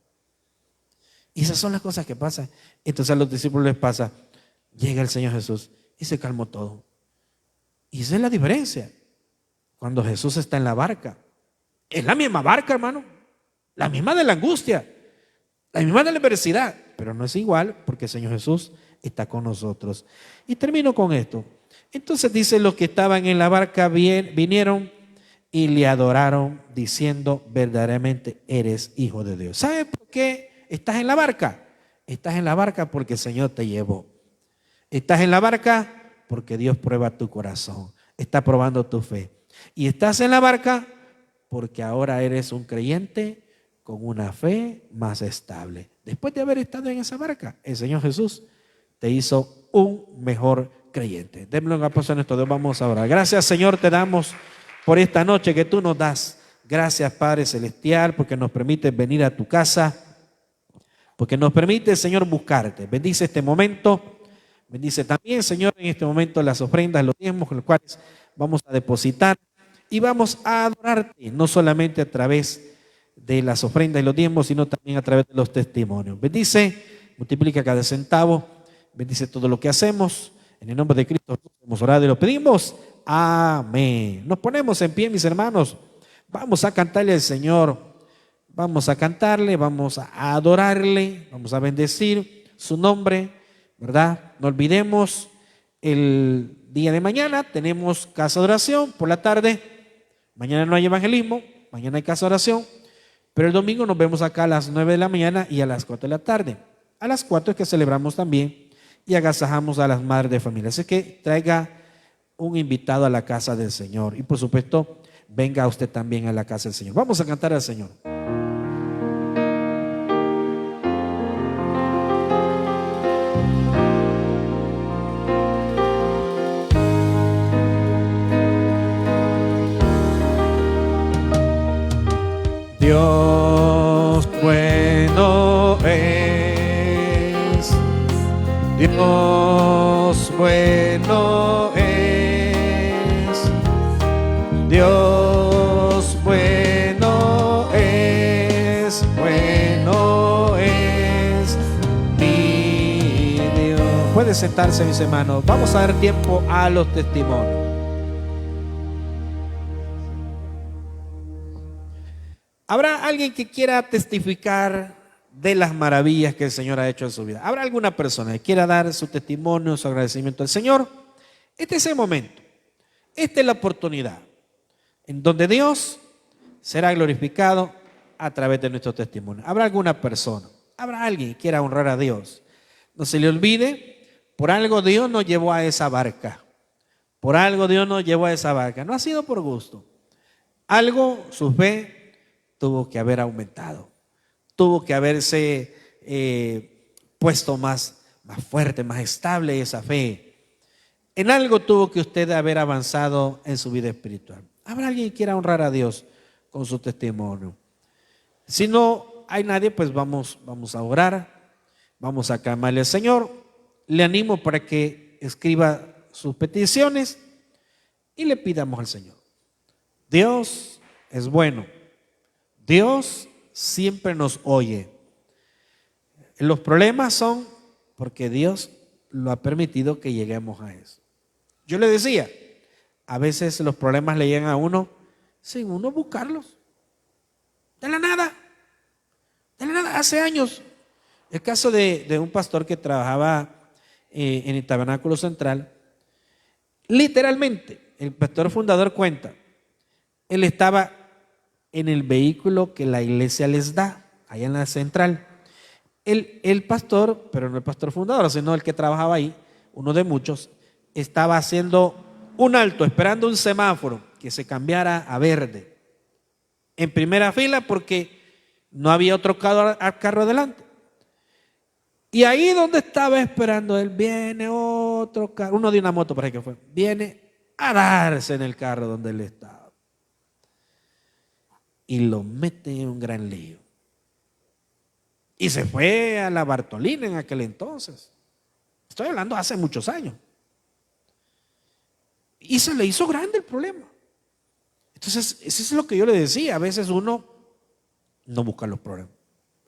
Y esas son las cosas que pasan. Entonces a los discípulos les pasa, llega el Señor Jesús y se calmó todo. Y esa es la diferencia. Cuando Jesús está en la barca, es la misma barca, hermano, la misma de la angustia, la misma de la adversidad, pero no es igual porque el Señor Jesús está con nosotros. Y termino con esto. Entonces dice, los que estaban en la barca vinieron y le adoraron diciendo, verdaderamente eres hijo de Dios. ¿Sabes por qué estás en la barca? Estás en la barca porque el Señor te llevó. Estás en la barca porque Dios prueba tu corazón, está probando tu fe. Y estás en la barca porque ahora eres un creyente con una fe más estable. Después de haber estado en esa barca, el Señor Jesús te hizo un mejor creyente. Démosle un aplauso a nuestro Dios, vamos a orar. Gracias, Señor, te damos por esta noche que tú nos das. Gracias, Padre Celestial, porque nos permites venir a tu casa, porque nos permite, Señor, buscarte. Bendice este momento. Bendice también, Señor, en este momento las ofrendas, los diezmos con los cuales vamos a depositar y vamos a adorarte, no solamente a través de las ofrendas y los diezmos, sino también a través de los testimonios. Bendice, multiplica cada centavo, bendice todo lo que hacemos. En el nombre de Cristo hemos orado y lo pedimos. Amén. Nos ponemos en pie, mis hermanos. Vamos a cantarle al Señor. Vamos a cantarle, vamos a adorarle, vamos a bendecir su nombre, ¿verdad? No olvidemos, el día de mañana tenemos casa de oración por la tarde. Mañana no hay evangelismo, mañana hay casa de oración, pero el domingo nos vemos acá a las 9 de la mañana y a las 4 de la tarde. A las 4 es que celebramos también y agasajamos a las madres de familia. Así que traiga un invitado a la casa del Señor y por supuesto venga usted también a la casa del Señor. Vamos a cantar al Señor. Dios bueno es, Dios bueno es, Dios bueno es mi Dios. Puede sentarse, mis hermanos. Vamos a dar tiempo a los testimonios. ¿Habrá alguien que quiera testificar de las maravillas que el Señor ha hecho en su vida? ¿Habrá alguna persona que quiera dar su testimonio, su agradecimiento al Señor? Este es el momento. Esta es la oportunidad en donde Dios será glorificado a través de nuestro testimonio. ¿Habrá alguna persona? ¿Habrá alguien que quiera honrar a Dios? No se le olvide, por algo Dios nos llevó a esa barca. Por algo Dios nos llevó a esa barca. No ha sido por gusto. Algo, su fe tuvo que haber aumentado, tuvo que haberse puesto más fuerte, más estable esa fe. En algo tuvo que usted haber avanzado en su vida espiritual. ¿Habrá alguien que quiera honrar a Dios con su testimonio? Si no hay nadie, pues vamos a orar, vamos a clamarle al Señor. Le animo para que escriba sus peticiones y le pidamos al Señor. Dios es bueno. Dios siempre nos oye. Los problemas son porque Dios lo ha permitido que lleguemos a eso. Yo le decía, a veces los problemas le llegan a uno sin uno buscarlos. De la nada. Hace años, el caso de un pastor que trabajaba en el Tabernáculo Central, literalmente, el pastor fundador cuenta, él estaba en el vehículo que la iglesia les da, allá en la central. El pastor, pero no el pastor fundador, sino el que trabajaba ahí, uno de muchos, estaba haciendo un alto, esperando un semáforo que se cambiara a verde, en primera fila porque no había otro carro adelante. Y ahí donde estaba esperando él, viene otro carro, uno de una moto, por ahí que fue, viene a darse en el carro donde él estaba. Y lo mete en un gran lío. Y se fue a la Bartolina en aquel entonces. Estoy hablando hace muchos años. Y se le hizo grande el problema. Entonces, eso es lo que yo le decía. A veces uno no busca los problemas.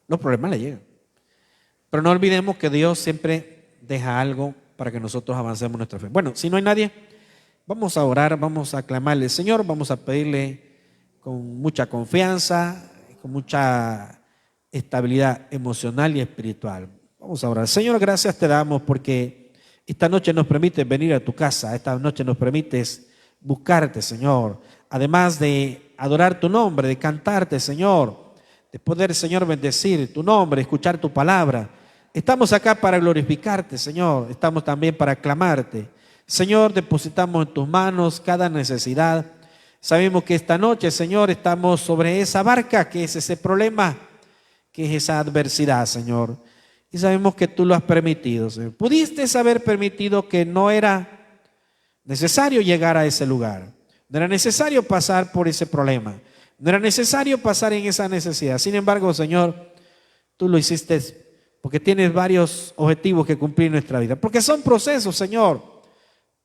Los problemas le llegan. Pero no olvidemos que Dios siempre deja algo para que nosotros avancemos nuestra fe. Bueno, si no hay nadie, vamos a orar, vamos a clamarle al Señor, vamos a pedirle con mucha confianza, con mucha estabilidad emocional y espiritual. Vamos a orar. Señor, gracias te damos porque esta noche nos permites venir a tu casa, esta noche nos permites buscarte, Señor, además de adorar tu nombre, de cantarte, Señor, de poder, Señor, bendecir tu nombre, escuchar tu palabra. Estamos acá para glorificarte, Señor, estamos también para aclamarte. Señor, depositamos en tus manos cada necesidad. Sabemos que esta noche, Señor, estamos sobre esa barca que es ese problema, que es esa adversidad, Señor. Y sabemos que tú lo has permitido, Señor. Pudiste haber permitido que no era necesario llegar a ese lugar. No era necesario pasar por ese problema. No era necesario pasar en esa necesidad. Sin embargo, Señor, tú lo hiciste porque tienes varios objetivos que cumplir en nuestra vida. Porque son procesos, Señor,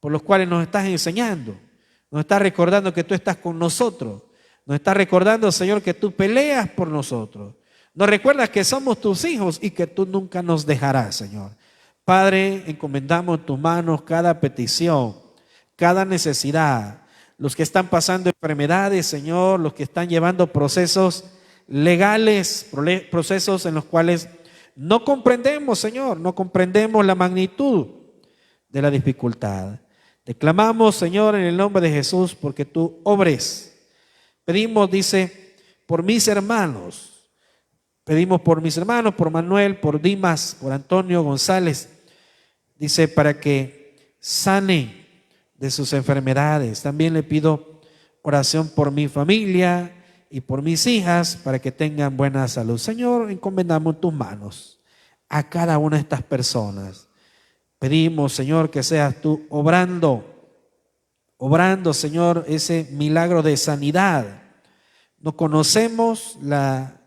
por los cuales nos estás enseñando. Nos estás recordando que tú estás con nosotros. Nos estás recordando, Señor, que tú peleas por nosotros. Nos recuerdas que somos tus hijos y que tú nunca nos dejarás, Señor. Padre, encomendamos en tus manos cada petición, cada necesidad. Los que están pasando enfermedades, Señor, los que están llevando procesos legales, procesos en los cuales no comprendemos, Señor, no comprendemos la magnitud de la dificultad. Te clamamos, Señor, en el nombre de Jesús, porque tú obres. Pedimos, dice, por mis hermanos. Pedimos por mis hermanos, por Manuel, por Dimas, por Antonio González. Dice, para que sanen de sus enfermedades. También le pido oración por mi familia y por mis hijas, para que tengan buena salud. Señor, encomendamos en tus manos a cada una de estas personas. Pedimos, Señor, que seas tú obrando, Señor, ese milagro de sanidad. No conocemos la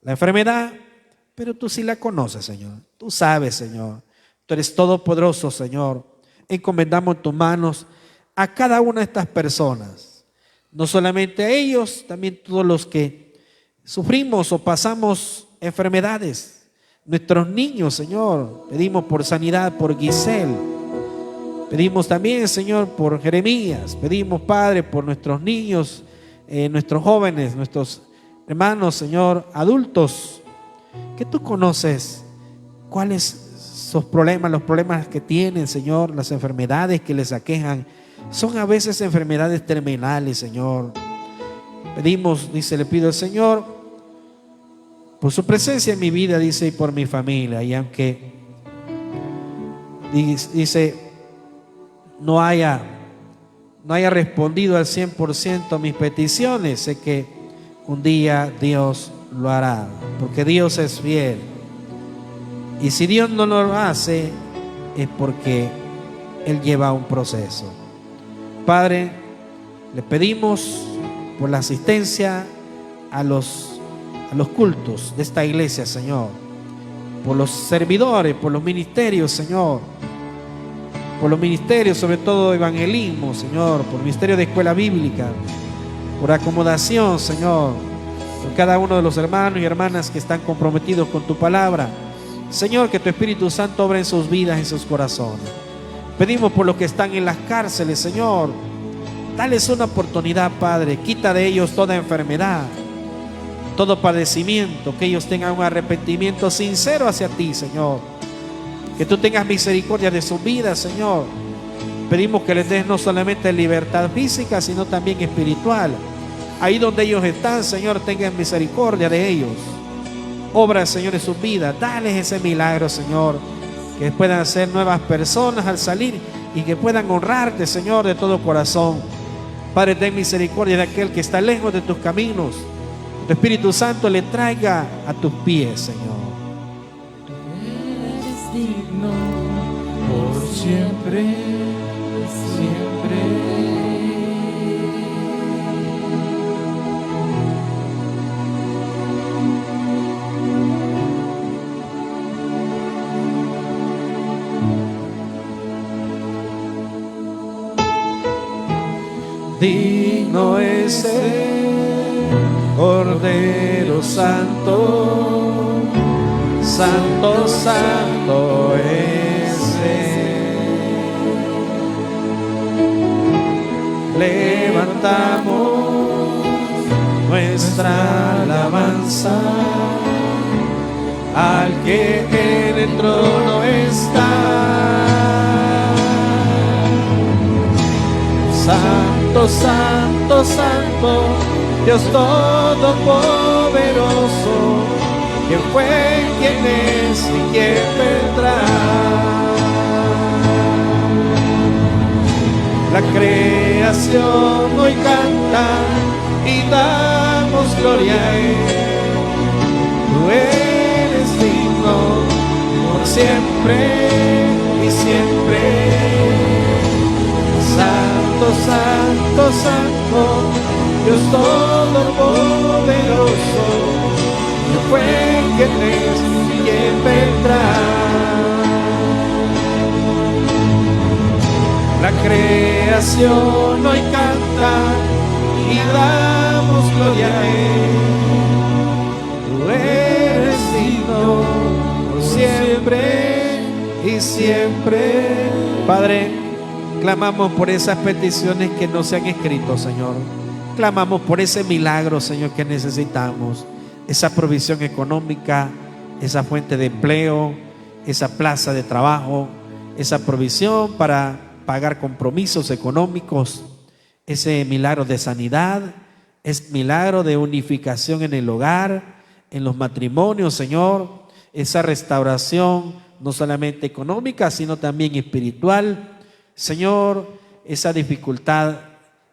enfermedad, pero tú sí la conoces, Señor. Tú sabes, Señor. Tú eres todopoderoso, Señor. Encomendamos en tus manos a cada una de estas personas. No solamente a ellos, también todos los que sufrimos o pasamos enfermedades. Nuestros niños, Señor, pedimos por sanidad, por Giselle. Pedimos también, Señor, por Jeremías. Pedimos, Padre, por nuestros niños, nuestros jóvenes, nuestros hermanos, Señor, adultos, que tú conoces cuáles son los problemas que tienen, Señor, las enfermedades que les aquejan. Son a veces enfermedades terminales, Señor. Pedimos, dice, le pido al Señor por su presencia en mi vida, dice, y por mi familia. Y aunque, dice, no haya respondido al 100% a mis peticiones, sé que un día Dios lo hará, porque Dios es fiel. Y si Dios no lo hace, es porque Él lleva un proceso. Padre, le pedimos por la asistencia a los cultos de esta iglesia, Señor, por los servidores, por los ministerios, Señor, por los ministerios, sobre todo evangelismo, Señor, por el ministerio de escuela bíblica, por acomodación, Señor, por cada uno de los hermanos y hermanas que están comprometidos con tu palabra. Señor, que tu Espíritu Santo obra en sus vidas, en sus corazones. Pedimos por los que están en las cárceles, Señor. Dales una oportunidad, Padre. Quita de ellos toda enfermedad, todo padecimiento. Que ellos tengan un arrepentimiento sincero hacia ti, Señor. Que tú tengas misericordia de su vida, Señor. Pedimos que les des no solamente libertad física, sino también espiritual. Ahí donde ellos están, Señor, tengan misericordia de ellos. Obra, Señor, en sus vidas. Dales ese milagro, Señor. Que puedan ser nuevas personas al salir y que puedan honrarte, Señor, de todo corazón. Padre, ten misericordia de aquel que está lejos de tus caminos. Tu Espíritu Santo le traiga a tus pies, Señor. Eres digno por siempre, siempre. Digno es el Cordero Santo, Santo, Santo es Él. Levantamos nuestra alabanza al que en el trono está. Santo, Santo, Santo, Dios Todopoderoso, ¿quién fue, quién es y quién vendrá? La creación hoy canta y damos gloria a Él. Tú eres digno por siempre y siempre. Santo, Santo, Santo, Dios Todopoderoso, ¿quién fue, quién es y quién vendrá? La creación hoy canta y damos gloria a Él. Tú eres digno por siempre y siempre. Padre, clamamos por esas peticiones que no se han escrito, Señor. Clamamos por ese milagro, Señor, que necesitamos. Esa provisión económica, esa fuente de empleo, esa plaza de trabajo, esa provisión para pagar compromisos económicos, ese milagro de sanidad, ese milagro de unificación en el hogar, en los matrimonios, Señor. Esa restauración no solamente económica, sino también espiritual. Señor, esa dificultad,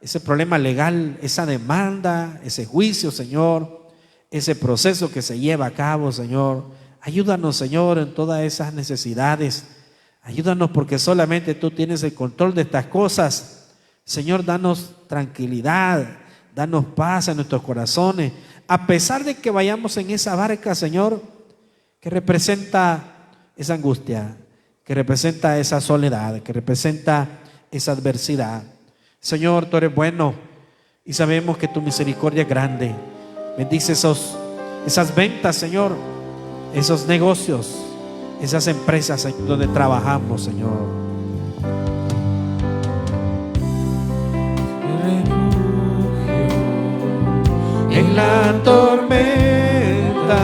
ese problema legal, esa demanda, ese juicio, Señor, ese proceso que se lleva a cabo, Señor. Ayúdanos, Señor, en todas esas necesidades. Ayúdanos porque solamente tú tienes el control de estas cosas. Señor, danos tranquilidad, danos paz en nuestros corazones. A pesar de que vayamos en esa barca, Señor, que representa esa angustia, que representa esa soledad, que representa esa adversidad. Señor, tú eres bueno y sabemos que tu misericordia es grande. Bendice esas ventas, Señor, esos negocios, esas empresas, Señor, donde trabajamos, Señor. En la tormenta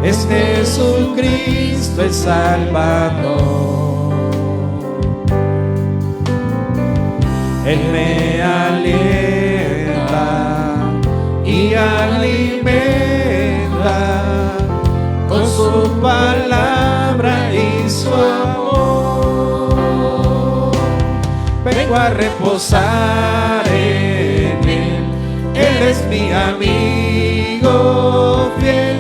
es Jesucristo el Salvador. Él me alienta y alimenta con su palabra y su amor. Vengo a reposar en Él. Él es mi amigo fiel,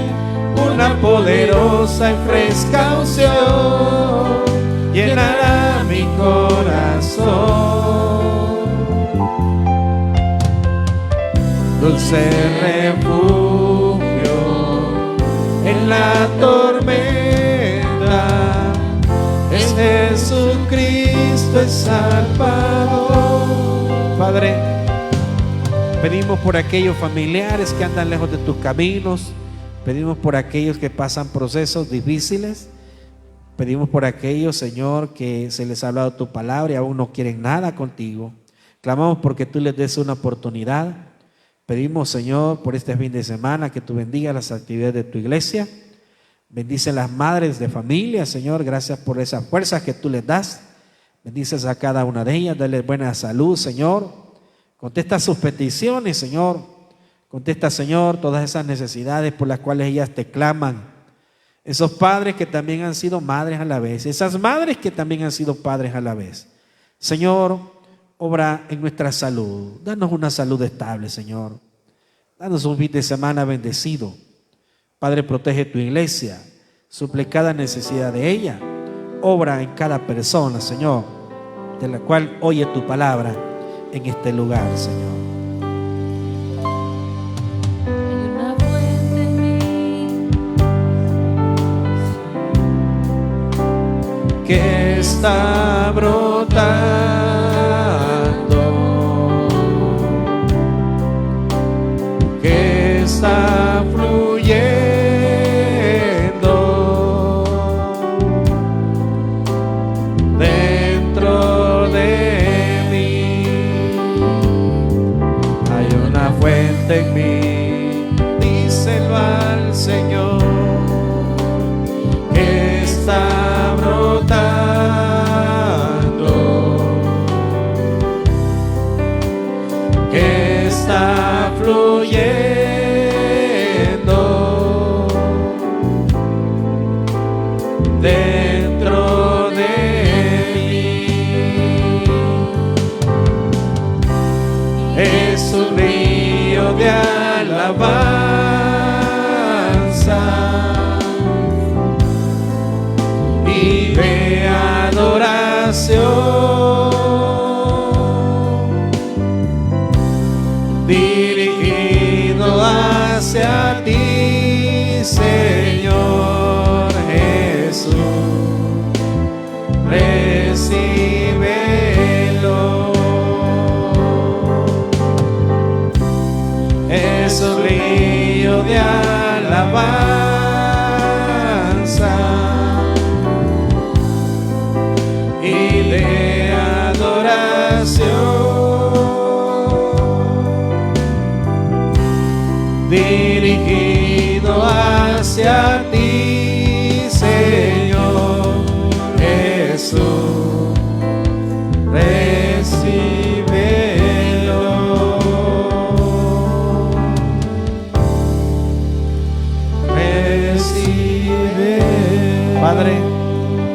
una poderosa y fresca unción llenará mi corazón. Dulce refugio en la tormenta es Jesucristo el Salvador. Padre, pedimos por aquellos familiares que andan lejos de tus caminos. Pedimos por aquellos que pasan procesos difíciles. Pedimos por aquellos, Señor, que se les ha hablado tu palabra y aún no quieren nada contigo. Clamamos porque tú les des una oportunidad. Pedimos, Señor, por este fin de semana que tú bendigas las actividades de tu iglesia. Bendice las madres de familia, Señor. Gracias por esas fuerzas que tú les das. Bendices a cada una de ellas. Dale buena salud, Señor. Contesta sus peticiones, Señor. Contesta, Señor, todas esas necesidades por las cuales ellas te claman. Esos padres que también han sido madres a la vez. Esas madres que también han sido padres a la vez. Señor, obra en nuestra salud. Danos una salud estable, Señor. Danos un fin de semana bendecido. Padre, protege tu iglesia. Suple cada necesidad de ella. Obra en cada persona, Señor, de la cual oye tu palabra en este lugar, Señor. Que está brotando, que está fluyendo dentro de mí. Hay una fuente en mí, díselo al Señor, que está brotando, que está fluyendo dentro de mí. Es un río de alabanza y de adoración, dirigido hacia ti, Señor Jesús. Recíbelo. Es un río de alabanza y de adoración, dirigido hacia ti, Señor Jesús. Recíbelo. Recíbelo. Padre,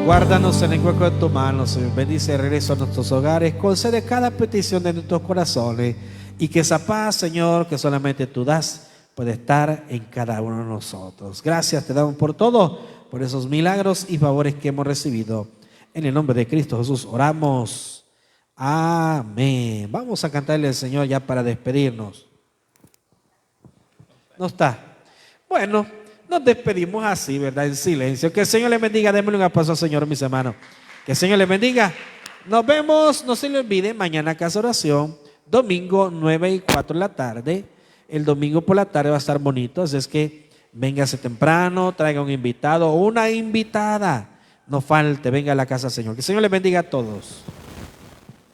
guárdanos en el hueco de tu mano, Señor. Bendice el regreso a nuestros hogares. Concede cada petición de nuestros corazones. Y que esa paz, Señor, que solamente tú das, puede estar en cada uno de nosotros. Gracias te damos por todo, por esos milagros y favores que hemos recibido. En el nombre de Cristo Jesús oramos. Amén. Vamos a cantarle al Señor ya para despedirnos. No está. Bueno, nos despedimos así, ¿verdad? En silencio. Que el Señor les bendiga. Démosle un aplauso al Señor, mis hermanos. Que el Señor les bendiga. Nos vemos, no se le olvide, mañana casa oración, domingo 9:04 de la tarde. El domingo por la tarde va a estar bonito, así es que véngase temprano, traiga un invitado o una invitada. No falte, venga a la casa del Señor. Que el Señor les bendiga a todos.